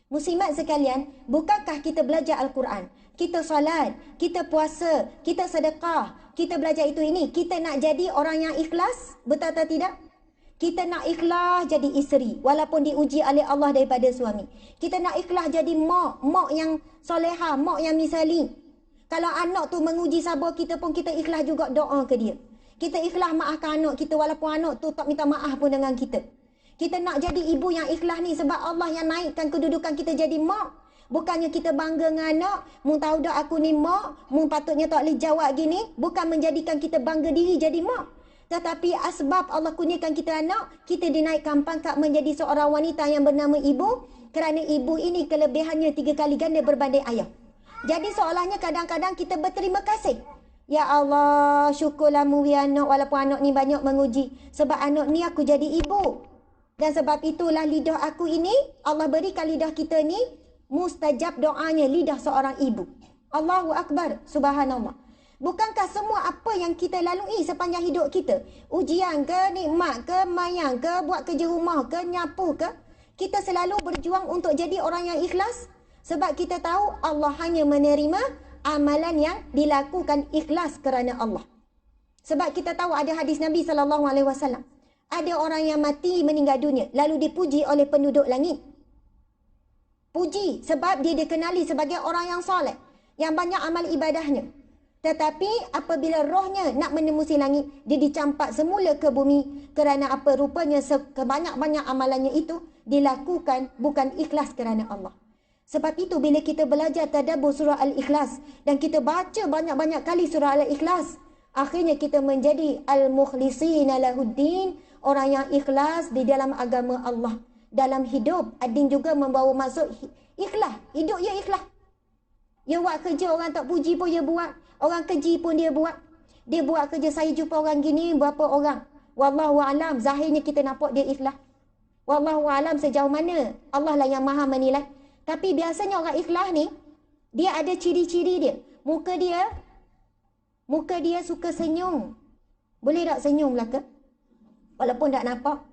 Muslimat sekalian, bukankah kita belajar Al-Quran? Kita salat, kita puasa, kita sedekah, kita belajar itu ini. Kita nak jadi orang yang ikhlas, betul atau tidak? Kita nak ikhlas jadi isteri walaupun diuji oleh Allah daripada suami. Kita nak ikhlas jadi mak yang solehah, mak yang misali. Kalau anak tu menguji sabar kita pun kita ikhlas juga doa ke dia. Kita ikhlas maafkan anak kita walaupun anak tu tak minta maaf pun dengan kita. Kita nak jadi ibu yang ikhlas ni sebab Allah yang naikkan kedudukan kita jadi mak. Bukannya kita bangga dengan anak, mu tahu dah aku ni mak, mu patutnya tak boleh jawab gini. Bukan menjadikan kita bangga diri jadi mak. Tetapi asbab Allah kurniakan kita anak, kita dinaikkan pangkat menjadi seorang wanita yang bernama ibu. Kerana ibu ini kelebihannya 3 kali ganda berbanding ayah. Jadi seolahnya kadang-kadang kita berterima kasih. Ya Allah, syukurlah mu anak walaupun anak ni banyak menguji. Sebab anak ni aku jadi ibu. Dan sebab itulah lidah aku ini, Allah berikan lidah kita ni mustajab doanya, lidah seorang ibu. Allahu Akbar, subhanallah. Bukankah semua apa yang kita lalui sepanjang hidup kita, ujian ke, nikmat ke, mayang ke, buat kerja rumah ke, nyapu ke, kita selalu berjuang untuk jadi orang yang ikhlas? Sebab kita tahu Allah hanya menerima amalan yang dilakukan ikhlas kerana Allah. Sebab kita tahu ada hadis Nabi SAW. Ada orang yang mati meninggal dunia, lalu dipuji oleh penduduk langit. Puji sebab dia dikenali sebagai orang yang soleh, yang banyak amal ibadahnya. Tetapi apabila rohnya nak menembusi langit, dia dicampak semula ke bumi kerana apa? Rupanya kebanyak-banyak amalannya itu dilakukan bukan ikhlas kerana Allah. Sebab itu bila kita belajar tadabbur surah Al-Ikhlas dan kita baca banyak-banyak kali surah Al-Ikhlas, akhirnya kita menjadi al-mukhlisina lahuddin, orang yang ikhlas di dalam agama Allah. Dalam hidup, Adin juga membawa maksud ikhlas. Hidup ya ikhlas. Dia buat kerja, orang tak puji pun dia buat. Orang keji pun dia buat. Dia buat kerja, saya jumpa orang gini, berapa orang. Wallahualam, zahirnya kita nampak dia ikhlas. Wallahualam sejauh mana, Allah lah yang maha menilai. Tapi biasanya orang ikhlas ni, dia ada ciri-ciri dia. Muka dia suka senyum. Boleh tak senyum lah ke? Walaupun tak nampak.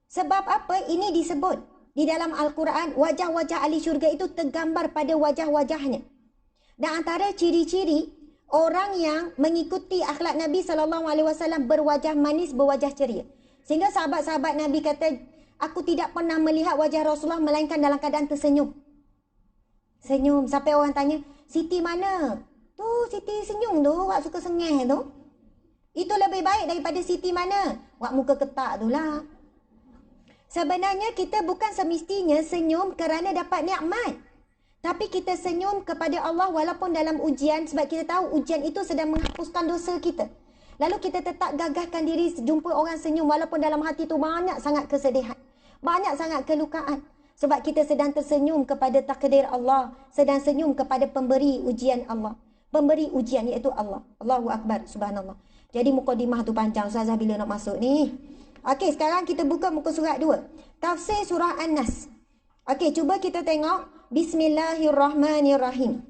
Sebab apa? Ini disebut di dalam Al-Quran, wajah-wajah ahli syurga itu tergambar pada wajah-wajahnya. Dan antara ciri-ciri orang yang mengikuti akhlak Nabi SAW berwajah manis, berwajah ceria. Sehingga sahabat-sahabat Nabi kata, aku tidak pernah melihat wajah Rasulullah melainkan dalam keadaan tersenyum. Senyum. Sampai orang tanya, Siti mana? Tu Siti senyum tu, wak suka sengih tu. Itu lebih baik daripada Siti mana? Wak muka ketak tu lah. Sebenarnya kita bukan semestinya senyum kerana dapat nikmat. Tapi kita senyum kepada Allah walaupun dalam ujian, sebab kita tahu ujian itu sedang menghapuskan dosa kita. Lalu kita tetap gagahkan diri jumpa orang senyum walaupun dalam hati tu banyak sangat kesedihan. Banyak sangat kelukaan. Sebab kita sedang tersenyum kepada takdir Allah. Sedang senyum kepada pemberi ujian Allah. Pemberi ujian iaitu Allah. Allahu Akbar. Subhanallah. Jadi mukadimah tu panjang. Ustazah bila nak masuk ni? Okey, sekarang kita buka muka surat 2. Tafsir surah An-Nas. Okey, cuba kita tengok. Bismillahirrahmanirrahim.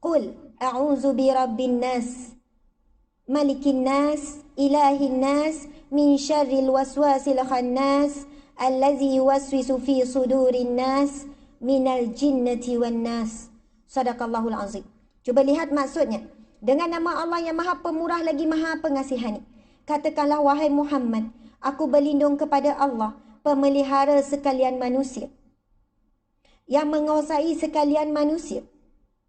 Qul a'udzu birabbin nas, malikin nas, ilahin nas, min syarril waswasil khannas, allazi yuwaswisu fi sudurin nas, minal jinnati wan nas. Sadaqallahul azim. Cuba lihat maksudnya. Dengan nama Allah yang Maha Pemurah lagi Maha Pengasihani. Katakanlah, wahai Muhammad, aku berlindung kepada Allah, pemelihara sekalian manusia, yang menguasai sekalian manusia,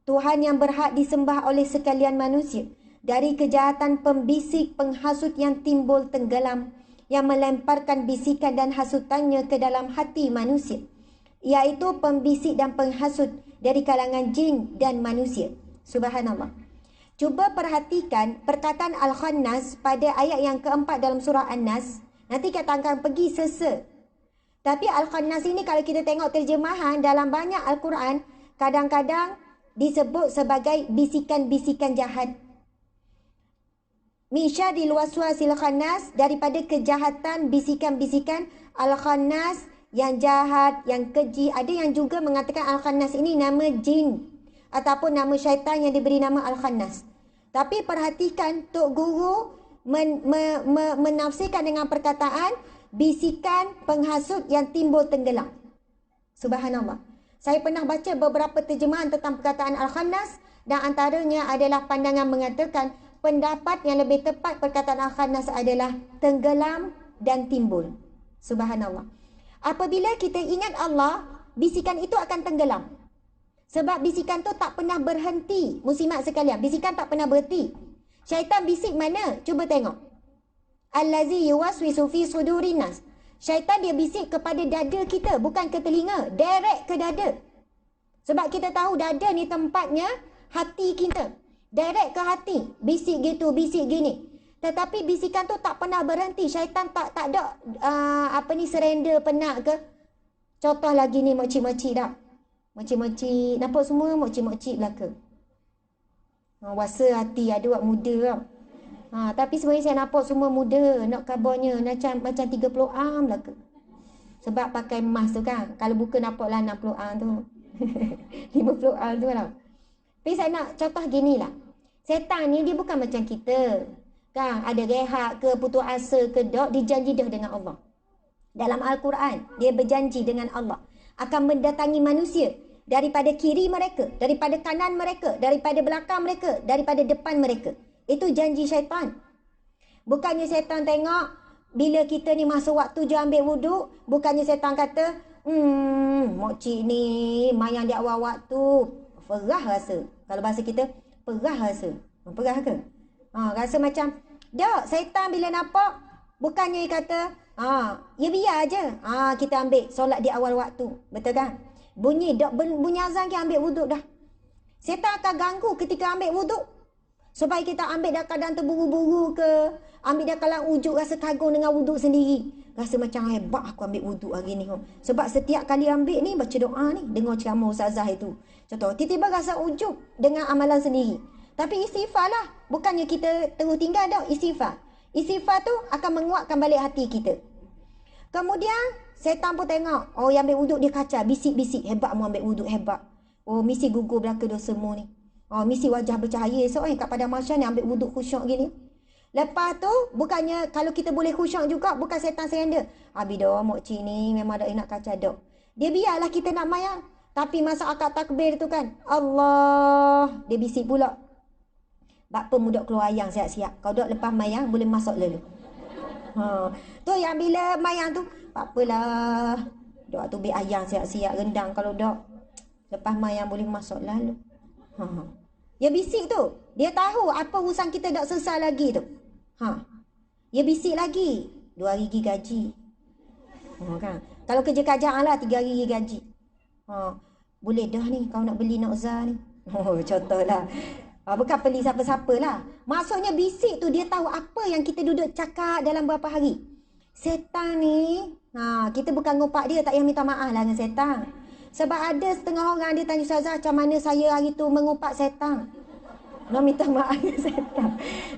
Tuhan yang berhak disembah oleh sekalian manusia, dari kejahatan pembisik penghasut yang timbul tenggelam, yang melemparkan bisikan dan hasutannya ke dalam hati manusia, iaitu pembisik dan penghasut dari kalangan jin dan manusia. Subhanallah. Cuba perhatikan perkataan Al-Khannas pada ayat yang keempat dalam surah An-Nas. Nanti kita akan pergi sesa. Tapi Al-Khannas ini kalau kita tengok terjemahan dalam banyak Al-Quran, kadang-kadang disebut sebagai bisikan-bisikan jahat. Min syarril waswasil khannas, daripada kejahatan bisikan-bisikan Al-Khannas yang jahat, yang keji. Ada yang juga mengatakan Al-Khannas ini nama jin ataupun nama syaitan yang diberi nama Al-Khannas. Tapi perhatikan, Tok Guru menafsirkan dengan perkataan bisikan penghasut yang timbul tenggelam. Subhanallah. Saya pernah baca beberapa terjemahan tentang perkataan Al-Khannas dan antaranya adalah pandangan mengatakan pendapat yang lebih tepat perkataan Al-Khannas adalah tenggelam dan timbul. Subhanallah. Apabila kita ingat Allah, bisikan itu akan tenggelam. Sebab bisikan tu tak pernah berhenti. Muslimat sekalian, bisikan tak pernah berhenti. Syaitan bisik mana? Cuba tengok. Allazi yuwaswisu fi sudurin nas. Syaitan dia bisik kepada dada kita, bukan ke telinga. Direct ke dada. Sebab kita tahu dada ni tempatnya hati kita. Direct ke hati. Bisik gitu, bisik gini. Tetapi bisikan tu tak pernah berhenti. Syaitan tak ada surrender penat ke. Contoh lagi ni makcik-makcik dah. Makcik-makcik, nampak semua makcik-makcik belaka. Wasa hati ada buat muda tau. Tapi sebenarnya saya nampak semua muda. Nak kabarnya macam 30 belaka. Sebab pakai emas tu kan. Kalau buka nampaklah 60 tu. 50 tu lah. Tapi saya nak contoh gini lah. Setan ni dia bukan macam kita. Kan? Ada rehat ke, putus asa ke, dijanji dah dengan Allah. Dalam Al-Quran, dia berjanji dengan Allah akan mendatangi manusia daripada kiri mereka, daripada kanan mereka, daripada belakang mereka, daripada depan mereka. Itu janji syaitan. Bukannya syaitan tengok bila kita ni masuk waktu je ambil wuduk, bukannya syaitan kata, mokcik ni mayang di awal waktu. Perah rasa. Kalau bahasa kita, perah rasa. Perah ke? Rasa macam, dak, syaitan bila nampak, bukannya dia kata, ya biar je. Kita ambil solat di awal waktu. Betul kan? Bunyi azan kita ambil wuduk dah. Syaitan akan ganggu ketika ambil wuduk. Supaya kita ambil dah keadaan terburu-buru ke, ambil dah kalang ujuk rasa kagum dengan wuduk sendiri. Rasa macam hebat aku ambil wuduk hari ni. Sebab setiap kali ambil ni, baca doa ni, dengar ceramah ustazah itu. Contoh, tiba-tiba rasa ujuk dengan amalan sendiri. Tapi istighfar lah. Bukannya kita terus tinggal dah, istighfar. Istighfar tu akan menguatkan balik hati kita. Kemudian, setan pun tengok. Oh, yang ambil wuduk dia kacau. Bisik-bisik. Hebat mu ambil wuduk, hebat. Oh, mesti gugur belaka dosamu ni. Oh, mesti wajah bercahaya esok kat pada masyarakat ni ambil wuduk khusyuk gini. Lepas tu, bukannya kalau kita boleh khusyuk juga, bukan setan serenda. Abi dah, mokcik ni memang dah nak kacau dah. Dia biarlah kita nak mayang. Tapi masa akad takbir tu kan, Allah, dia bisik pula. Bapa mudak keluar ayang siap-siap. Kau dok lepas mayang, boleh masuk lalu. Tu yang bila mayang tu, tak apalah. Dok tu biar ayang siap-siap rendang. Kalau dok, lepas mayang boleh masuk lalu. Dia bisik tu. Dia tahu apa urusan kita tak selesai lagi tu. Dia bisik lagi. 2 hari lagi gaji. Kan? Kalau kerja kerajaan lah 3 hari lagi gaji. Boleh dah ni kau nak beli Nokza ni. Contohlah. Bukan beli siapa-siapa lah. Maksudnya bisik tu dia tahu apa yang kita duduk cakap dalam berapa hari. Setan ni, kita bukan ngumpat dia, tak payah minta maaf lah dengan setan. Sebab ada setengah orang dia tanya ustazah macam mana saya hari tu mengumpat setan. Nak minta maaf dengan setan.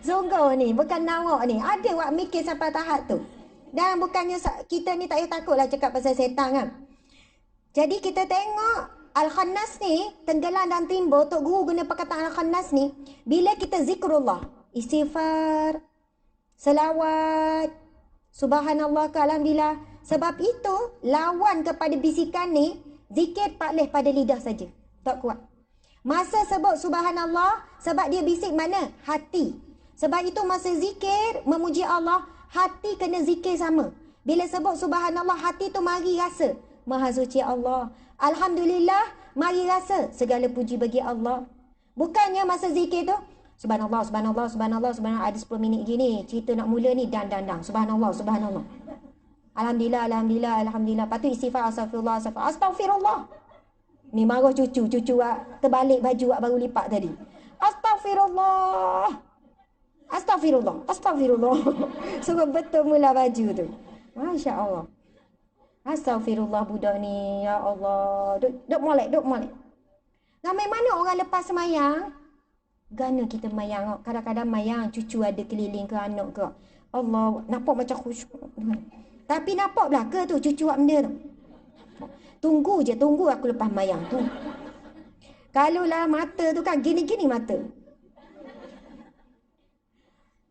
Sungguh ni, bukan nawak ni. Ada wak mikir sampai tahap tu. Dan bukannya kita ni tak payah takut lah cakap pasal setan kan. Jadi kita tengok Al-Khannas ni, tenggelam dan timbul, Tok Guru guna perkataan Al-Khannas ni, bila kita zikrullah, istighfar, selawat, subhanallah ke alhamdulillah. Sebab itu, lawan kepada bisikan ni, zikir pakleh pada lidah saja. Tak kuat. Masa sebut subhanallah, sebab dia bisik mana? Hati. Sebab itu masa zikir, memuji Allah, hati kena zikir sama. Bila sebut subhanallah, hati tu mari rasa. Maha suci Allah. Alhamdulillah, mari rasa segala puji bagi Allah. Bukannya masa zikir tu, subhanallah, subhanallah, subhanallah, subhanallah, ada 10 minit gini, cerita nak mula ni, dan. Subhanallah, subhanallah. Alhamdulillah, alhamdulillah, alhamdulillah. Lepas tu istighfar, astagfirullah, astagfirullah. Astagfirullah. Ni marah cucu terbalik baju baru lipat tadi. Astagfirullah. Astagfirullah, astagfirullah. Suruh betul mula baju tu. Masya Allah. Astagfirullah budak ni, ya Allah. Duk molek. Ramai mana orang lepas semayang? Gana kita mayang. Kadang-kadang mayang, cucu ada keliling ke anak ke. Allah, nampak macam khusyuk. Tapi nampak belaka tu cucu buat benda tu. Tunggu aku lepas mayang tu. Kalau lah mata tu kan gini-gini mata.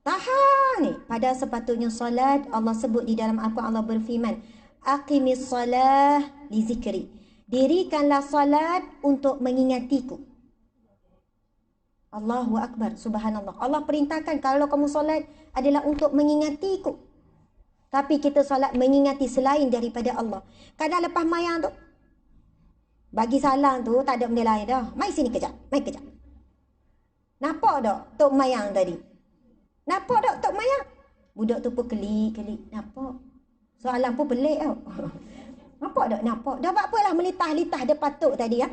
Tahan ni. Pada sepatutnya solat, Allah sebut di dalam Al-Quran, Allah berfirman, aqimis salah li zikri. Dirikanlah solat untuk mengingatiku. Allahu Akbar, subhanallah. Allah perintahkan kalau kamu solat adalah untuk mengingatiku. Tapi kita solat mengingati selain daripada Allah. Kadang lepas mayang tu, bagi salam tu tak ada benda lain dah. Mai sini kejap, mai kejap. Nampak tak tok mayang tadi? Nampak tak tok mayang? Budak tu pun kelik. Nampak? Soalan pun pelik tau. Nampak tak? Nampak. Dah buat apalah melitah-litah depan tok tadi ya?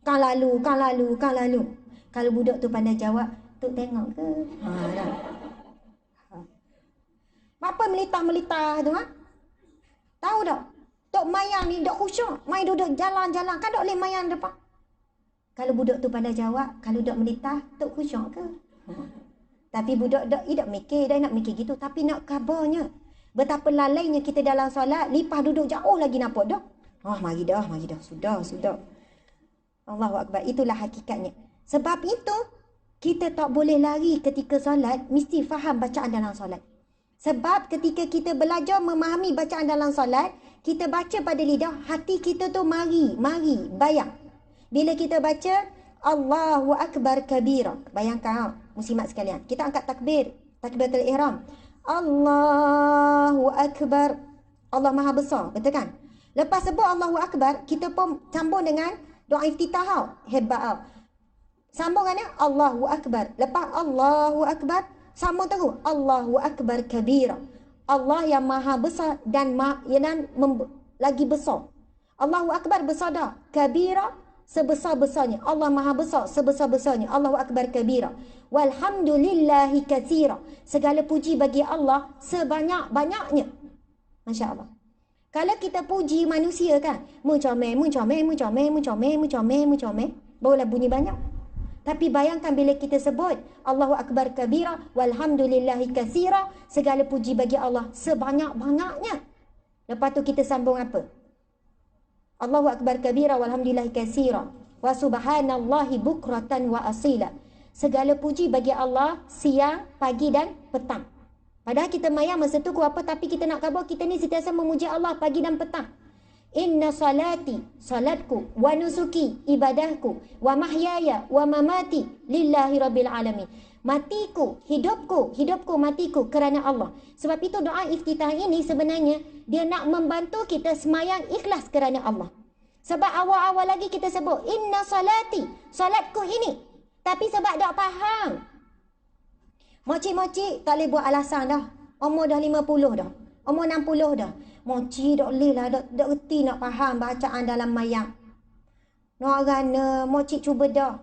Kang lalu. Kalau budak tu pandai jawab, tok tengok ke? Dah. Apa melitah-melitah tu ha? Tahu tak? Tok mayang ni dok khusyuk, mai duduk jalan-jalan kan dok boleh mayang depan. Kalau budak tu pandai jawab, kalau dok melitah, tok khusyuk ke? Tapi budak dok mikir, dah nak mikir gitu, tapi nak kabarnya. Betapa lalainya kita dalam solat, lipah duduk jauh lagi nampak dah. Mari dah. Sudah. Allahu Akbar, itulah hakikatnya. Sebab itu, kita tak boleh lari ketika solat, mesti faham bacaan dalam solat. Sebab ketika kita belajar memahami bacaan dalam solat, kita baca pada lidah, hati kita tu mari, bayang. Bila kita baca, Allahu Akbar kabira. Bayangkan, muslimat sekalian. Kita angkat takbir. Takbiratul ihram. Allahu Akbar. Allah Maha Besar. Betul kan? Lepas sebut Allahu Akbar, kita pun sambung dengan doa iftitah. Hebat. Sambung dengan Allahu Akbar. Lepas Allahu Akbar, sambung terus Allahu Akbar kabira. Allah yang maha besar dan lagi besar. Allahu Akbar besar dah. Kabira sebesar-besarnya. Allah maha besar sebesar-besarnya. Allahu Akbar kabira. Walhamdulillahi katsira. Segala puji bagi Allah sebanyak-banyaknya. Masya Allah. Kalau kita puji manusia kan, mucomel, barulah bunyi banyak. Tapi bayangkan bila kita sebut Allahu Akbar kabira walhamdulillahi katsira, segala puji bagi Allah sebanyak-banyaknya. Lepas tu kita sambung apa? Allahu Akbar kabira walhamdulillahi katsira wa subhanallahi bukratan wa asila. Segala puji bagi Allah siang, pagi dan petang. Padahal kita mayang masa tu apa, tapi kita nak khabar kita ni sentiasa memuji Allah pagi dan petang. Inna salati, salatku, wa nusuki, ibadahku, wa mahyaya, wa mamati, lillahi rabbil alamin. Matiku, hidupku, matiku kerana Allah. Sebab itu doa iftitah ini sebenarnya dia nak membantu kita semayang ikhlas kerana Allah. Sebab awal-awal lagi kita sebut inna salati, salatku ini. Tapi sebab tak faham, mocik-mocik tak boleh buat alasan dah. Umur dah 50 dah, umur 60 dah. Mocik tak boleh lah, tak erti nak faham bacaan dalam mayang. Nak gana, mocik cuba dah.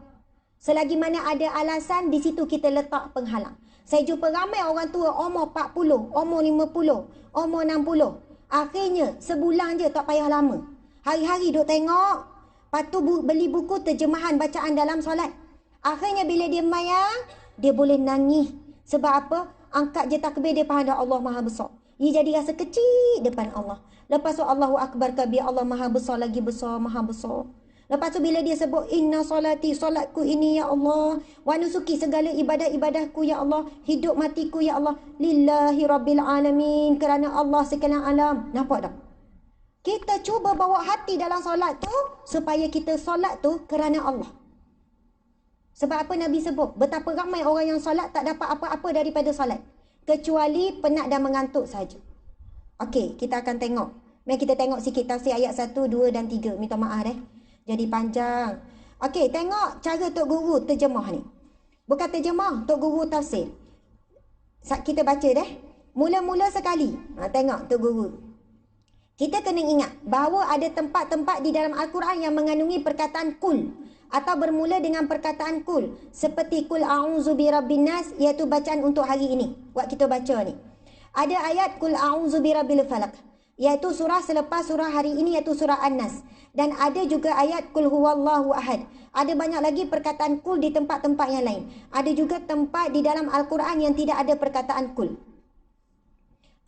Selagi mana ada alasan, di situ kita letak penghalang. Saya jumpa ramai orang tua umur 40, umur 50, umur 60. Akhirnya sebulan je tak payah lama. Hari-hari duk tengok. Lepas tu beli buku terjemahan bacaan dalam solat. Akhirnya bila dia mayang, dia boleh nangis. Sebab apa? Angkat je takbir, dia faham dah Allah Maha Besar. Dia jadi rasa kecil depan Allah. Lepas tu Allahu Akbar kabir, Allah Maha Besar lagi besar, Maha Besar. Lepas tu bila dia sebut inna salati, salatku ini ya Allah, wa nusuki, segala ibadah-ibadahku ya Allah, hidup matiku ya Allah, lillahi rabbil alamin, kerana Allah sekalian alam. Nampak tak? Kita cuba bawa hati dalam solat tu supaya kita solat tu kerana Allah. Sebab apa Nabi sebut? Betapa ramai orang yang solat tak dapat apa-apa daripada solat, kecuali penat dan mengantuk saja. Okey, kita akan tengok. Mari kita tengok sikit tafsir ayat 1, 2 dan 3. Minta maaf jadi panjang. Okey, tengok cara Tok Guru terjemah ni. Bukan terjemah, Tok Guru tafsir. Kita baca mula-mula sekali. Tengok Tok Guru. Kita kena ingat bahawa ada tempat-tempat di dalam Al-Quran yang mengandungi perkataan kul atau bermula dengan perkataan kul, seperti kul a'udzu birabbin nas, iaitu bacaan untuk hari ini. Buat kita baca ni. Ada ayat kul a'udzu birabbil falaq, iaitu surah selepas surah hari ini, iaitu surah An-Nas. Dan ada juga ayat kul huwallahu ahad. Ada banyak lagi perkataan kul di tempat-tempat yang lain. Ada juga tempat di dalam Al-Quran yang tidak ada perkataan kul.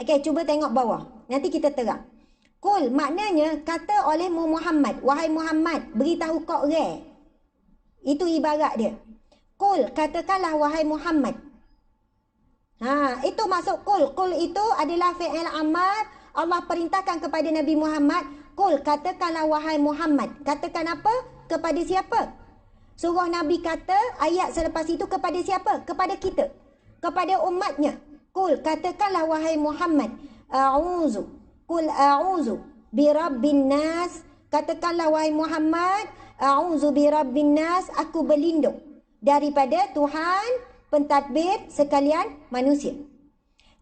Okey, cuba tengok bawah. Nanti kita terang. Kul maknanya kata oleh Muhammad. Wahai Muhammad, beritahu kau orang. Itu ibarat dia. Kul, katakanlah wahai Muhammad. Itu masuk kul. Kul itu adalah fi'il amar. Allah perintahkan kepada Nabi Muhammad, kul, katakanlah wahai Muhammad. Katakan apa? Kepada siapa? Suruh Nabi kata ayat selepas itu kepada siapa? Kepada kita, kepada umatnya. Kul, katakanlah wahai Muhammad, a'udzu, kul a'udzu birabbin nas. Katakanlah wahai Muhammad, a'udzu birabbin nas, aku berlindung daripada Tuhan pentadbir sekalian manusia.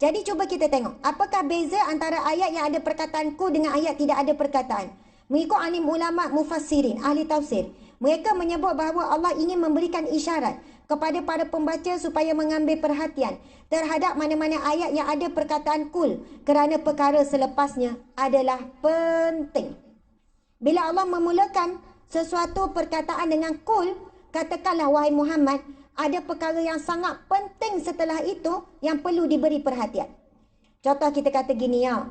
Jadi cuba kita tengok, apakah beza antara ayat yang ada perkataan kul dengan ayat tidak ada perkataan. Mengikut alim ulama mufassirin, ahli tafsir, mereka menyebut bahawa Allah ingin memberikan isyarat kepada para pembaca supaya mengambil perhatian terhadap mana-mana ayat yang ada perkataan kul, kerana perkara selepasnya adalah penting. Bila Allah memulakan sesuatu perkataan dengan kul, katakanlah wahai Muhammad, ada perkara yang sangat penting setelah itu yang perlu diberi perhatian. Contoh kita kata gini ya.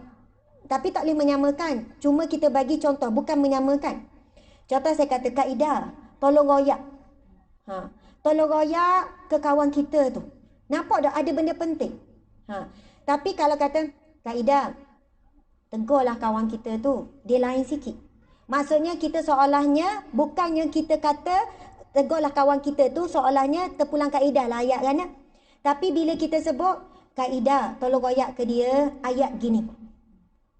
Tapi tak boleh menyamakan. Cuma kita bagi contoh, bukan menyamakan. Contoh saya kata kaedah, tolong royak. Tolong royak ke kawan kita tu. Nampak tak ada benda penting? Tapi kalau kata kaedah, tegurlah kawan kita tu, dia lain sikit. Maksudnya kita seolahnya bukannya kita kata tegurlah kawan kita tu seolahnya terpulang kaedah lah ayat kan. Tapi bila kita sebut kaedah, tolong royak ke dia ayat gini.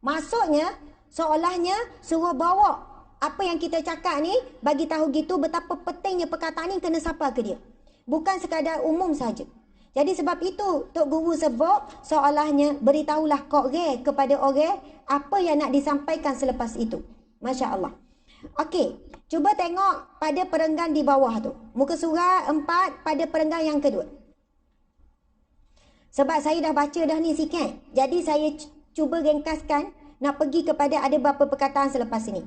Maksudnya seolahnya suruh bawa apa yang kita cakap ni, bagi tahu gitu betapa pentingnya perkataan ni kena sapa ke dia. Bukan sekadar umum saja. Jadi sebab itu Tok Guru sebut seolahnya beritahulah korek kepada orang apa yang nak disampaikan selepas itu. Masya Allah. Okey, cuba tengok pada perenggan di bawah tu. Muka surah 4 pada perenggan yang kedua. Sebab saya dah baca dah ni sikit. Jadi saya cuba ringkaskan, nak pergi kepada ada beberapa perkataan selepas ini.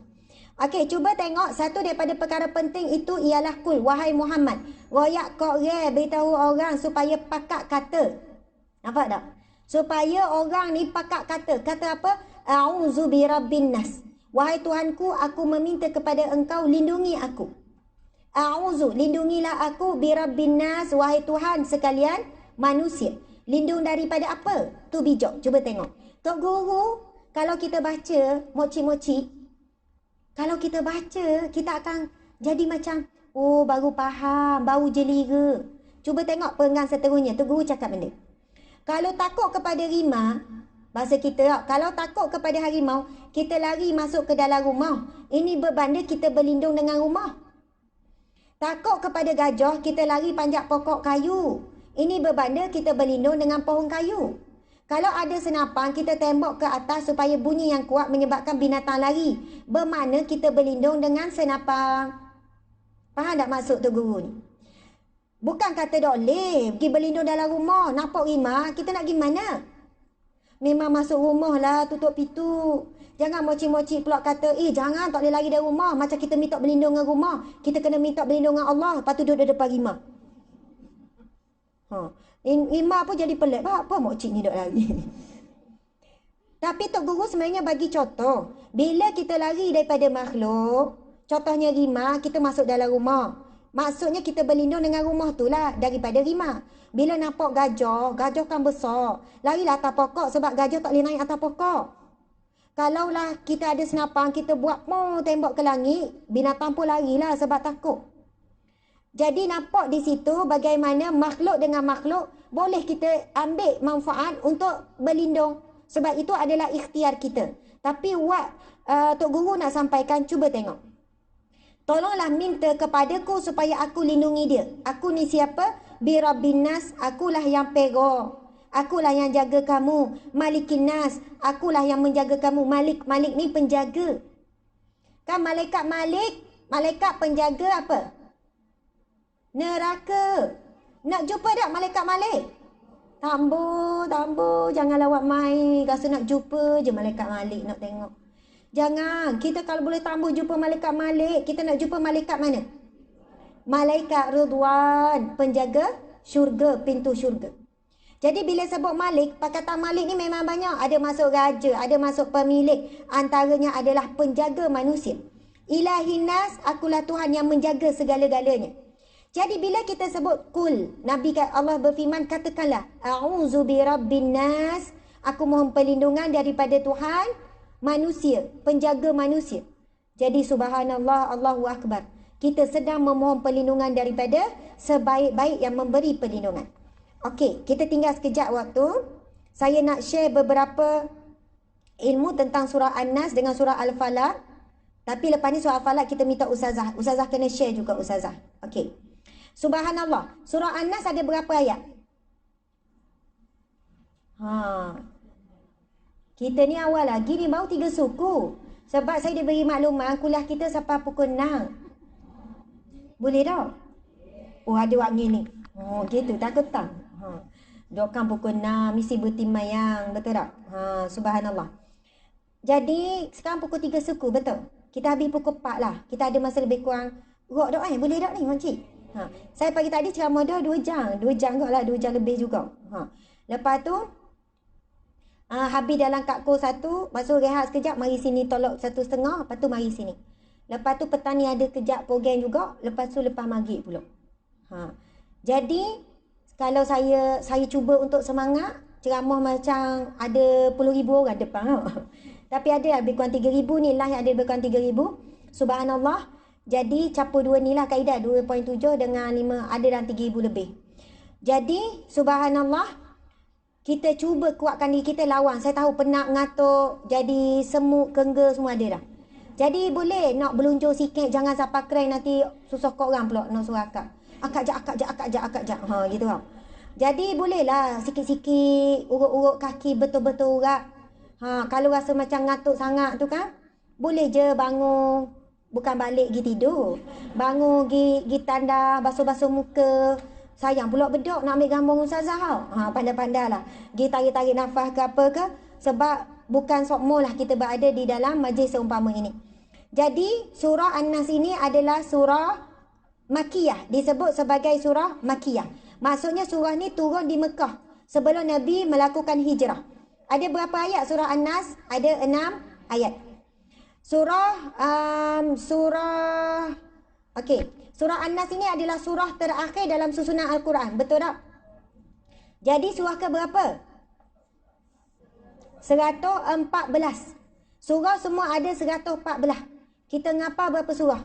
Okey, cuba tengok satu daripada perkara penting itu ialah kul, wahai Muhammad. Royak korek beritahu orang supaya pakat kata. Nampak tak? Supaya orang ni pakat kata. Kata apa? A'udzu birabbin nas. Wahai Tuhanku, aku meminta kepada engkau lindungi aku. A'udzu, lindungilah aku birabbin nas, wahai Tuhan sekalian manusia. Lindung daripada apa? Tu bijak. Cuba tengok. Tok Guru, kalau kita baca moci-moci, kalau kita baca, kita akan jadi macam, oh baru faham, baru jeliga. Cuba tengok perenggan seterusnya. Tu Guru cakap benda. Kalau takut kepada rimau, bahasa kita, kalau takut kepada harimau, kita lari masuk ke dalam rumah. Ini berbanda kita berlindung dengan rumah. Takut kepada gajah, kita lari panjat pokok kayu. Ini berbanda kita berlindung dengan pohon kayu. Kalau ada senapan, kita tembok ke atas supaya bunyi yang kuat menyebabkan binatang lari. Bermakna kita berlindung dengan senapan. Faham tak maksud tu Guru ni? Bukan kata tak boleh pergi berlindung dalam rumah. Nampak rimau, kita nak pergi mana? Memang masuk rumah lah, tutup pintu. Jangan moci-moci pula kata, jangan tak boleh lari dari rumah. Macam kita minta berlindung dengan rumah. Kita kena minta berlindung dengan Allah. Lepas tu duduk depan rimau. Imam pun jadi pelik. Apa mokcik ni duk lari? Tapi Tok Guru sebenarnya bagi contoh. Bila kita lari daripada makhluk, contohnya rimau, kita masuk dalam rumah. Maksudnya kita berlindung dengan rumah tu lah daripada rimau. Bila nampak gajah, gajah kan besar. Larilah atas pokok sebab gajah tak boleh naik atas pokok. Kalaulah kita ada senapan, kita buat tembok ke langit, binatang pun larilah sebab takut. Jadi nampak di situ bagaimana makhluk dengan makhluk boleh kita ambil manfaat untuk berlindung. Sebab itu adalah ikhtiar kita. Tapi Tok Guru nak sampaikan, cuba tengok. Tolonglah minta kepadaku supaya aku lindungi dia. Aku ni siapa? Birabbin nas, akulah yang pego. Akulah yang jaga kamu. Malikin nas, akulah yang menjaga kamu. Malik ni penjaga. Kan malaikat Malik, malaikat penjaga apa? Neraka. Nak jumpa tak malaikat Malik? Tambo, jangan lawak mai. Rasa nak jumpa je malaikat Malik, nak tengok. Jangan. Kita kalau boleh tambo jumpa malaikat Malik, kita nak jumpa malaikat mana? Malaikat Ridwan, penjaga syurga, pintu syurga. Jadi bila sebut Malik, perkataan Malik ni memang banyak. Ada masuk raja, ada masuk pemilik. Antaranya adalah penjaga manusia. Ilahinas, akulah Tuhan yang menjaga segala-galanya. Jadi bila kita sebut kul, Nabi Allah berfirman, katakanlah, A'udzu birabbin nas, aku mohon perlindungan daripada Tuhan manusia, penjaga manusia. Jadi subhanallah, Allahu Akbar. Kita sedang memohon perlindungan daripada sebaik-baik yang memberi perlindungan. Okey, kita tinggal sekejap waktu. Saya nak share beberapa ilmu tentang surah An-Nas dengan surah Al-Falaq. Tapi lepas ni surah Al-Falaq kita minta Ustazah. Ustazah kena share juga Ustazah. Okey. Subhanallah. Surah An-Nas ada berapa ayat? Kita ni awal lagi ni baru 3 suku. Sebab saya diberi maklumat kuliah kita sampai pukul 6. Boleh tak? Oh ada waktu ni. Oh gitu takut tak? Doakan pukul 6 mesti bertimayang. Betul tak? Subhanallah. Jadi sekarang pukul 3 suku betul? Kita habis pukul 4 lah. Kita ada masa lebih kurang. Rok dok boleh tak ni makcik? Saya pagi tadi ceramah dah 2 jam. 2 jam kot lah. 2 jam lebih juga. Lepas tu habis dalam kakko 1. Lepas tu rehat sekejap. Mari sini tolok 1.30. Lepas tu mari sini. Lepas tu petang ni ada kejap program juga. Lepas tu lepas maghrib pula. Jadi kalau saya cuba untuk semangat. Ceramah macam ada puluh ribu orang depan. Tapi ada lebih kurang 3,000 ni lah yang ada lebih kurang 3,000. Subhanallah. Jadi campur dua ni lah kaedah 2.7 dengan 5 ada dalam 3,000 lebih. Jadi subhanallah, kita cuba kuatkan diri kita lawan. Saya tahu penat, ngatuk, jadi semut, kengga semua ada dah. Jadi boleh nak berlunjur sikit, jangan sampai keren nanti susah kau orang pula nak suruh akak. Akak jak. Ha gitu tau. Jadi bolehlah sikit-sikit urut-urut kaki betul-betul urat. Ha kalau rasa macam ngatuk sangat tu kan, boleh je bangun. Bukan balik pergi tidur. Bangun pergi tanda, basuh-basuh muka. Sayang pula bedok nak ambil gambar ustazah tau. Ha, pandai-pandai lah. Pergi tarik-tarik nafas ke apa ke. Sebab bukan sokmo lah kita berada di dalam majlis seumpama ini. Jadi surah An-Nas ini adalah surah Makiyah. Disebut sebagai surah Makiyah. Maksudnya surah ni turun di Mekah. Sebelum Nabi melakukan hijrah. Ada berapa ayat surah An-Nas? Ada 6 ayat. Surah An-Nas ini adalah surah terakhir dalam susunan Al-Quran. Betul tak? Jadi surah ke berapa? 114. Surah semua ada 114. Kita ngapa berapa surah?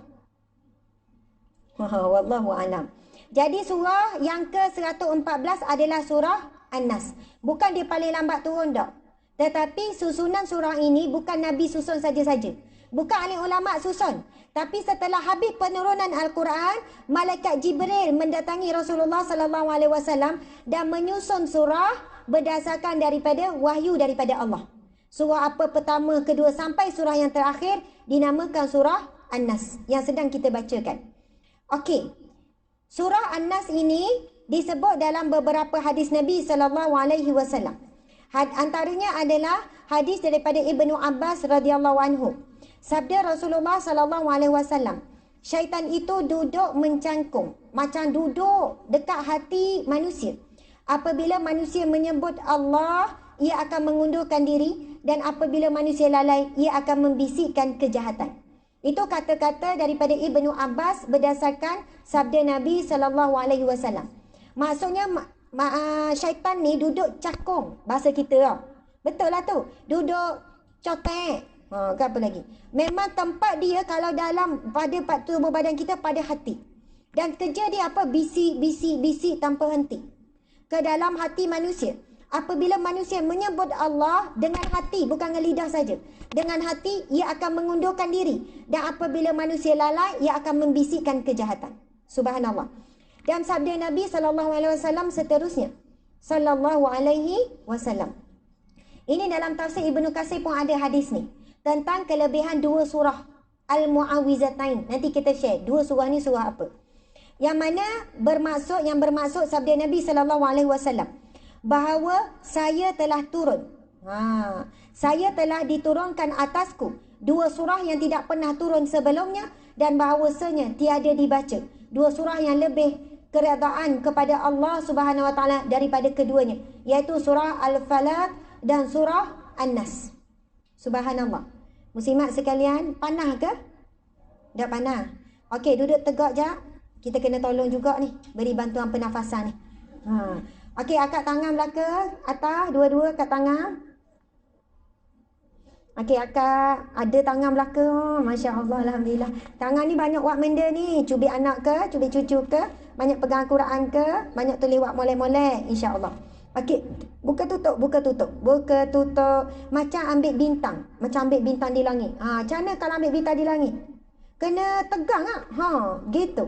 Wallahu a'lam. Jadi surah yang ke 114 adalah surah An-Nas. Bukan dia paling lambat turun tak. Tetapi susunan surah ini bukan Nabi susun saja-saja. Bukan ahli ulama susun. Tapi setelah habis penurunan Al-Quran, malaikat Jibril mendatangi Rasulullah sallallahu alaihi wasallam dan menyusun surah berdasarkan daripada wahyu daripada Allah. Surah apa pertama, kedua sampai surah yang terakhir dinamakan surah An-Nas yang sedang kita bacakan. Okey. Surah An-Nas ini disebut dalam beberapa hadis Nabi sallallahu alaihi wasallam. Antaranya adalah hadis daripada Ibnu Abbas radhiyallahu anhu. Sabda Rasulullah sallallahu alaihi wasallam, syaitan itu duduk mencangkung, macam duduk dekat hati manusia. Apabila manusia menyebut Allah, ia akan mengundurkan diri, dan apabila manusia lalai, ia akan membisikkan kejahatan. Itu kata-kata daripada Ibnu Abbas berdasarkan sabda Nabi sallallahu alaihi wasallam. Maksudnya syaitan ni duduk cakung, bahasa kita lah. Betul lah tu. Duduk cotek. Ke apa lagi? Memang tempat dia kalau dalam pada tubuh badan kita pada hati. Dan kerja dia apa? Bisik tanpa henti. Ke dalam hati manusia. Apabila manusia menyebut Allah dengan hati, bukan dengan lidah saja. Dengan hati, ia akan mengundurkan diri. Dan apabila manusia lalai, ia akan membisikkan kejahatan. Subhanallah. Dan sabda Nabi SAW seterusnya. Sallallahu alaihi wasallam. Ini dalam tafsir Ibnu Katsir pun ada hadis ni. Tentang kelebihan dua surah Al-Mu'awwizatain. Nanti kita share. Dua surah ni surah apa? Yang mana bermaksud sabda Nabi SAW. Bahawa saya telah turun. Saya telah diturunkan atasku dua surah yang tidak pernah turun sebelumnya, dan bahawasanya tiada dibaca dua surah yang lebih keredaan kepada Allah Subhanahu Wa Taala daripada keduanya, iaitu surah Al-Falaq dan surah An-Nas. Subhanallah. Muslimat sekalian, panah ke? Tak panah. Okey, duduk tegak jap. Kita kena tolong juga ni, beri bantuan pernafasan ni. Okey, akak tangan belaka, atas, dua-dua kat tangan. Okey, akak ada tangan belaka. Masya Allah, Alhamdulillah. Tangan ni banyak buat benda ni. Cubit anak ke, cubit cucu ke, banyak pegang Quran ke, banyak tulis buat molek-molek, insya-Allah. Okey, buka tutup. Macam ambil bintang. Macam ambil bintang di langit. Macam mana kalau ambil bintang di langit? Kena tegang tak? Gitu.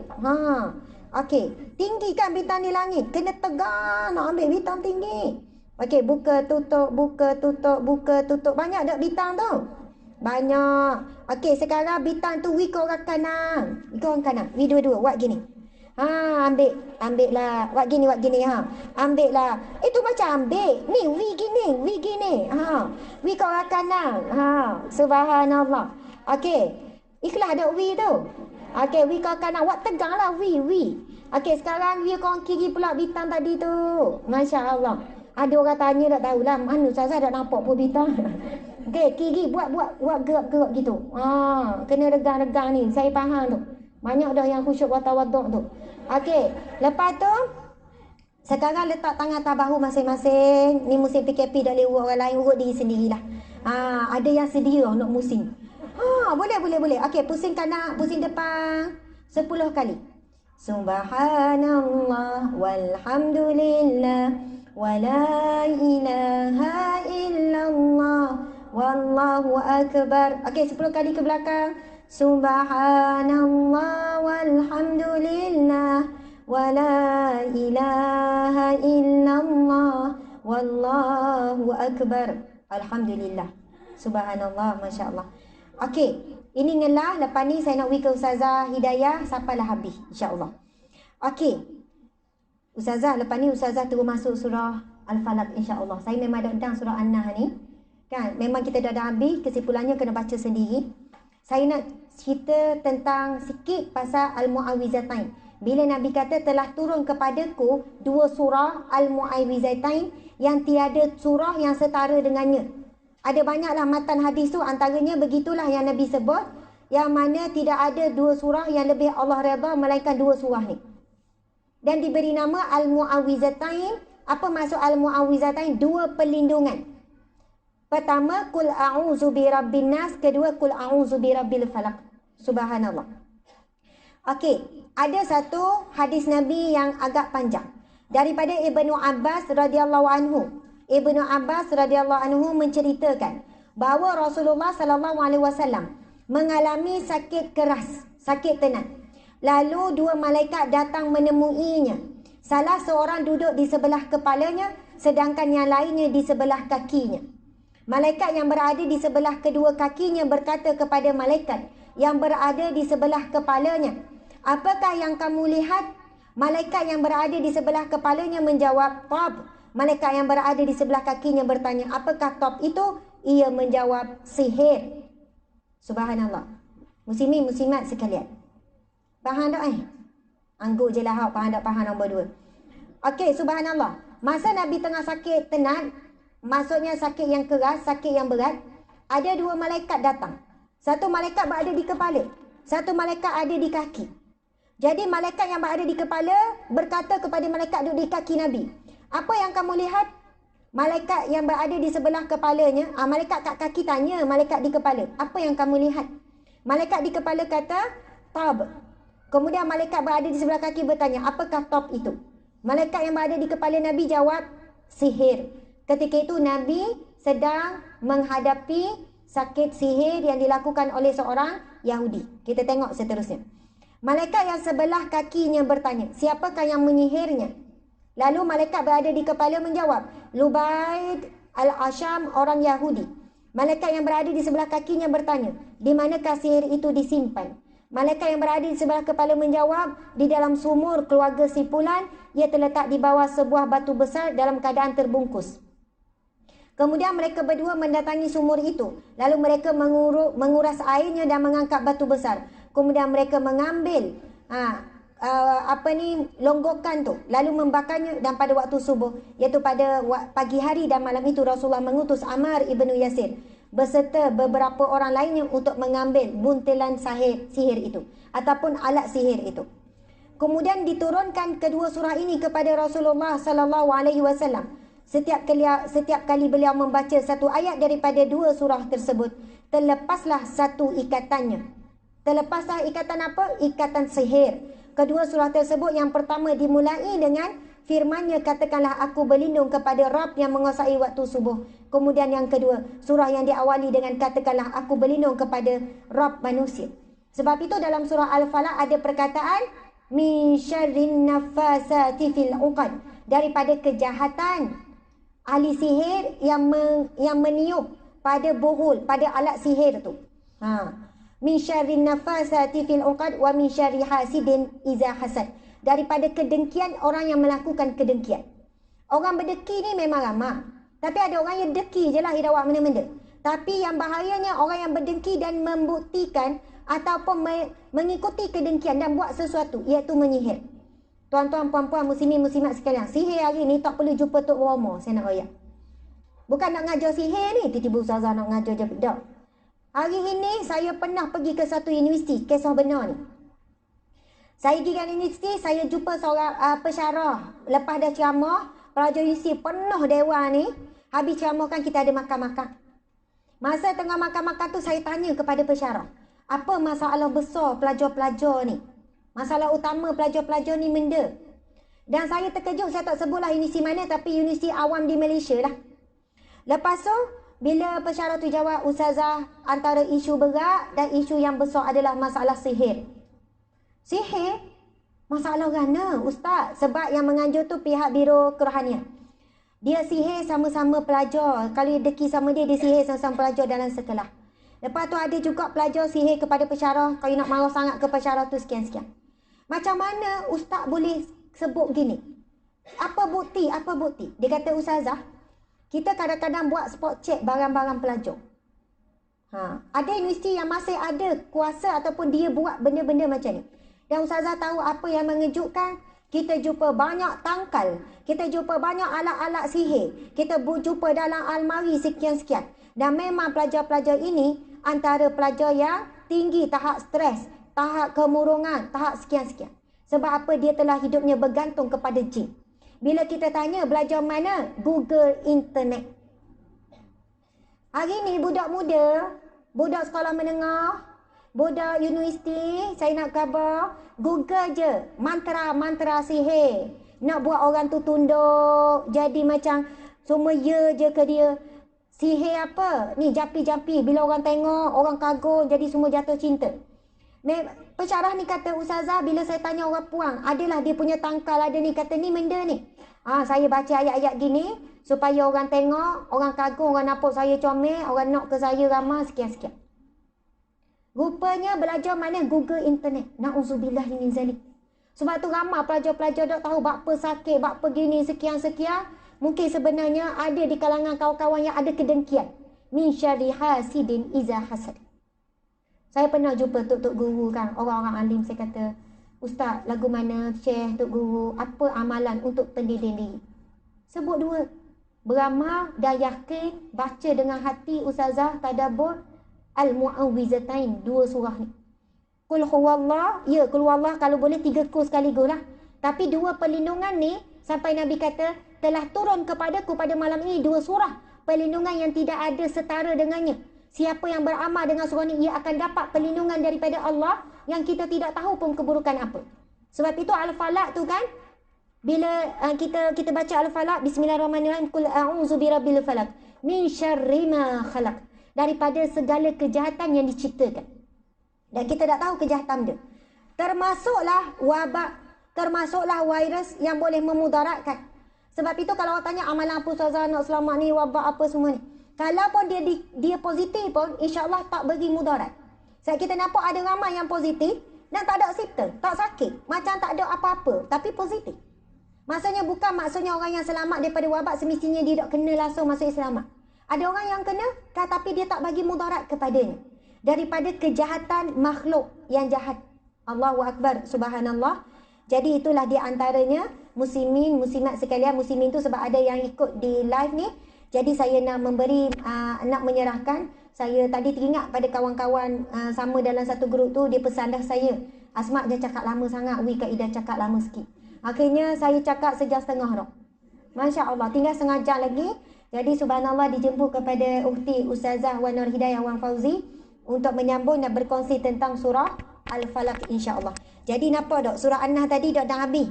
Okey, tinggi kan bintang di langit? Kena tegang nak ambil bintang tinggi. Okey, buka tutup. Banyak tak bintang tu? Banyak. Okey, sekarang bintang tu we ke orang kanan. We dua-dua, buat gini. Ambil lah. Buat gini. Ambil lah. Itu macam ambil. Ni, we gini. We ke orang kanan. Subhanallah. Okey. Ikhlas ada we tu. Okey, we ke orang kanan. Buat tegang lah, we. Okey, sekarang we ke orang kiri pula bintang tadi tu. Masya Allah. Ada orang tanya tak tahulah. Mana Ustazah tak nampak pun bintang. Okey, kiri buat gerak-gerak gitu. Kena regang-regang ni. Saya faham tu. Banyak dah yang khusyuk wata-waduk tu. Okey, lepas tu sekarang letak tangan atas bahu masing-masing. Ni musim PKP dah boleh urut orang lain, urut diri sendirilah. Ada yang sedia untuk musim. Boleh. Okey, pusing kanan, pusing depan 10 kali. Subhanallah walhamdulillah wala ilaha illallah wallahu akbar. Okey, 10 kali ke belakang. Subhanallah walhamdulillah wala ilaha illallah wallahu akbar. Alhamdulillah. Subhanallah, masya-Allah. Okey, ini ngelah. Lepas ni saya nak ke Ustazah Hidayah sampailah habis, insya-Allah. Okey. Ustazah, lepas ni Ustazah terus masuk surah Al-Falaq, insya-Allah. Saya memang ada undang surah An-Nahl ni. Kan, memang kita dah habis, kesimpulannya kena baca sendiri. Saya nak cerita tentang sikit pasal Al-Mu'awwizatain. Bila Nabi kata telah turun kepadaku 2 surah Al-Mu'awwizatain yang tiada surah yang setara dengannya. Ada banyaklah matan hadis tu, antaranya begitulah yang Nabi sebut, yang mana tidak ada 2 surah yang lebih Allah redha melainkan 2 surah ni. Dan diberi nama Al-Mu'awwizatain. Apa maksud Al-Mu'awwizatain? 2 perlindungan. Pertama, Qul a'udzu birabbin nas, kedua Qul a'udzu birabbil falaq. Subhanallah. Okey, ada satu hadis Nabi yang agak panjang daripada Ibnu Abbas radhiyallahu anhu. Ibnu Abbas radhiyallahu anhu menceritakan bahawa Rasulullah sallallahu alaihi wasallam mengalami sakit keras, sakit tenat. Lalu 2 malaikat datang menemuinya. Salah seorang duduk di sebelah kepalanya, sedangkan yang lainnya di sebelah kakinya. Malaikat yang berada di sebelah kedua kakinya berkata kepada malaikat yang berada di sebelah kepalanya, "Apakah yang kamu lihat?" Malaikat yang berada di sebelah kepalanya menjawab, "Tab." Malaikat yang berada di sebelah kakinya bertanya, "Apakah top itu?" Ia menjawab, "Sihir." Subhanallah. Muslimin muslimat sekalian. Faham tak Angguk je lah hak, faham tak faham nombor 2. Okey, subhanallah. Masa Nabi tengah sakit tenat, maksudnya sakit yang keras, sakit yang berat, ada 2 malaikat datang. Satu malaikat berada di kepala, satu malaikat ada di kaki. Jadi malaikat yang berada di kepala berkata kepada malaikat duduk di kaki Nabi, "Apa yang kamu lihat?" Malaikat yang berada di sebelah kepalanya, malaikat kat kaki tanya malaikat di kepala, "Apa yang kamu lihat?" Malaikat di kepala kata, "Tab." Kemudian malaikat berada di sebelah kaki bertanya, "Apakah tab itu?" Malaikat yang berada di kepala Nabi jawab, "Sihir." Ketika itu Nabi sedang menghadapi sakit sihir yang dilakukan oleh seorang Yahudi. Kita tengok seterusnya. Malaikat yang sebelah kakinya bertanya, "Siapakah yang menyihirnya?" Lalu malaikat berada di kepala menjawab, "Lubaid al-Asham, orang Yahudi." Malaikat yang berada di sebelah kakinya bertanya, "Di manakah sihir itu disimpan?" Malaikat yang berada di sebelah kepala menjawab, "Di dalam sumur keluarga si Fulan, ia terletak di bawah sebuah batu besar dalam keadaan terbungkus." Kemudian mereka berdua mendatangi sumur itu. Lalu mereka menguras airnya dan mengangkat batu besar. Kemudian mereka mengambil longgokan tu, lalu membakarnya, dan pada waktu subuh, iaitu pada pagi hari dan malam itu, Rasulullah mengutus Ammar ibnu Yasir beserta beberapa orang lainnya untuk mengambil buntelan sihir itu ataupun alat sihir itu. Kemudian diturunkan kedua surah ini kepada Rasulullah sallallahu alaihi wasallam. Setiap kali beliau membaca satu ayat daripada 2 surah tersebut, terlepaslah satu ikatannya. Terlepaslah ikatan apa? Ikatan sihir. Kedua surah tersebut, yang pertama dimulai dengan firman-Nya, "Katakanlah aku berlindung kepada Rabb yang menguasai waktu subuh." Kemudian yang kedua, surah yang diawali dengan "Katakanlah aku berlindung kepada Rabb manusia." Sebab itu dalam surah Al-Falaq ada perkataan min syarrin nafasati fil 'uqad, daripada kejahatan ahli sihir yang meniup pada bohol, pada alat sihir tu. Min syarrin nafasati fil 'uqad wa min syarri hasidin iza hasad, daripada kedengkian orang yang melakukan kedengkian. Orang berdeki ni memang ramai, tapi ada orang yang deki je lah hidup mana-mana. Tapi yang bahayanya orang yang berdengki dan membuktikan ataupun mengikuti kedengkian dan buat sesuatu, iaitu menyihir. Tuan-tuan, puan-puan, muslimin, muslimat sekalian, sihir hari ni tak perlu jumpa Tok Romo, saya nak royak. Bukan nak ngajar sihir ni, tiba-tiba ustazah nak ngajar je. Tak. Hari ini saya pernah pergi ke satu universiti, kisah benar ni. Saya pergi ke universiti, saya jumpa seorang pensyarah. Lepas dah ceramah, pelajar universiti penuh dewan ni. Habis ceramah kan kita ada makan-makan. Masa tengah makan-makan tu saya tanya kepada pensyarah, apa masalah besar pelajar-pelajar ni? Masalah utama pelajar-pelajar ni benda. Dan saya terkejut, saya tak sebutlah universiti mana, tapi universiti awam di Malaysia lah. Lepas tu, bila pensyarah tu jawab, Ustazah, antara isu berat dan isu yang besar adalah masalah sihir. Sihir? Masalah mana, Ustaz? Sebab yang menganjur tu pihak Biro Kerohanian. Dia sihir sama-sama pelajar. Kalau dia deki sama dia, dia sihir sama-sama pelajar dalam sekolah. Lepas tu ada juga pelajar sihir kepada pensyarah. Kalau nak marah sangat ke pensyarah tu sekian-sekian. Macam mana Ustaz boleh sebut gini? Apa bukti? Apa bukti? Dia kata, Ustazah, kita kadang-kadang buat spot check barang-barang pelajar. Ada universiti yang masih ada kuasa ataupun dia buat benda-benda macam ni. Dan Ustazah tahu apa yang mengejutkan? Kita jumpa banyak tangkal. Kita jumpa banyak alat-alat sihir. Kita jumpa dalam almari sekian-sekian. Dan memang pelajar-pelajar ini antara pelajar yang tinggi tahap stres, tahap kemurungan, tahap sekian-sekian. Sebab apa? Dia telah hidupnya bergantung kepada jin. Bila kita tanya belajar mana? Google Internet. Hari ni budak muda, budak sekolah menengah, budak universiti, saya nak khabar, Google je mantra-mantra sihir. Nak buat orang tu tunduk, jadi macam semua ya je ke dia. Sihir apa? Ni jampi-jampi, bila orang tengok, orang kagum, jadi semua jatuh cinta. Pensyarah ni kata, Ustazah, bila saya tanya orang puang, adalah dia punya tangkal ada ni, kata ni benda ni. Saya baca ayat-ayat gini, supaya orang tengok, orang kagum, orang nampak saya comel, orang nak ke saya ramah, sekian-sekian. Rupanya belajar mana? Google Internet. Na'udzubillah min zalik. Sebab tu ramai pelajar-pelajar tak tahu bapa sakit, bapa gini, sekian-sekian. Mungkin sebenarnya ada di kalangan kawan-kawan yang ada kedengkian. Min syarri hasidin iza hasad. Saya pernah jumpa tok-tok guru kan, orang-orang alim, saya kata, Ustaz, lagu mana, Syekh, tok guru, apa amalan untuk pendidik diri? Sebut dua. Beramal dan yakin, baca dengan hati, Ustazah, tadabbur, Al-Mu'awwizatain, dua surah ni. Qul huwallah, ya, qul huwallah kalau boleh 3 kurs sekaligus lah. Tapi 2 perlindungan ni, sampai Nabi kata, telah turun kepadaku pada malam ini 2 surah. Perlindungan yang tidak ada setara dengannya. Siapa yang beramal dengan surah ni, ia akan dapat perlindungan daripada Allah yang kita tidak tahu pun keburukan apa. Sebab itu Al-Falaq tu kan, bila kita baca Al-Falaq, Bismillahirrahmanirrahim, Qul a'udzu birabbil falaq, min syarri ma khalaq. Daripada segala kejahatan yang diciptakan. Dan kita tak tahu kejahatan dia. Termasuklah wabak, termasuklah virus yang boleh memudaratkan. Sebab itu kalau orang tanya amalan apa Ustazah nak selamat ni, wabak apa semua ni. Kalau pun dia positif pun, insyaAllah tak bagi mudarat. Sebab kita nampak ada ramai yang positif dan tak ada simptom, tak sakit. Macam tak ada apa-apa, tapi positif. Maksudnya bukan maksudnya orang yang selamat daripada wabak semestinya dia tak kena langsung masuk selamat. Ada orang yang kena, tapi dia tak bagi mudarat kepadanya. Daripada kejahatan makhluk yang jahat. Allahu Akbar, subhanallah. Jadi itulah di antaranya muslimin, muslimat sekalian. Muslimin tu sebab ada yang ikut di live ni. Jadi saya nak memberi, nak menyerahkan. Saya tadi teringat pada kawan-kawan sama dalam satu grup tu, dia pesan dah saya. Asma dia cakap lama sangat, Kak Ida cakap lama sikit. Akhirnya saya cakap sejam setengah dah. Masya Allah, tinggal setengah jam lagi. Jadi subhanallah dijemput kepada Ukhti Ustazah Wan Nur Hidayah Wan Fauzi untuk menyambung dan berkongsi tentang surah Al-Falaq insya-Allah. Jadi nampak tak surah An-Nahl tadi dah habis.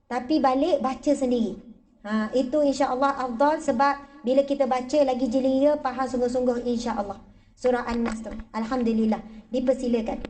Tapi balik baca sendiri. Itu insya-Allah afdal sebab bila kita baca lagi jelia, faham sungguh-sungguh insya-Allah. Surah An-Nahl tu. Alhamdulillah. Dipersilakan.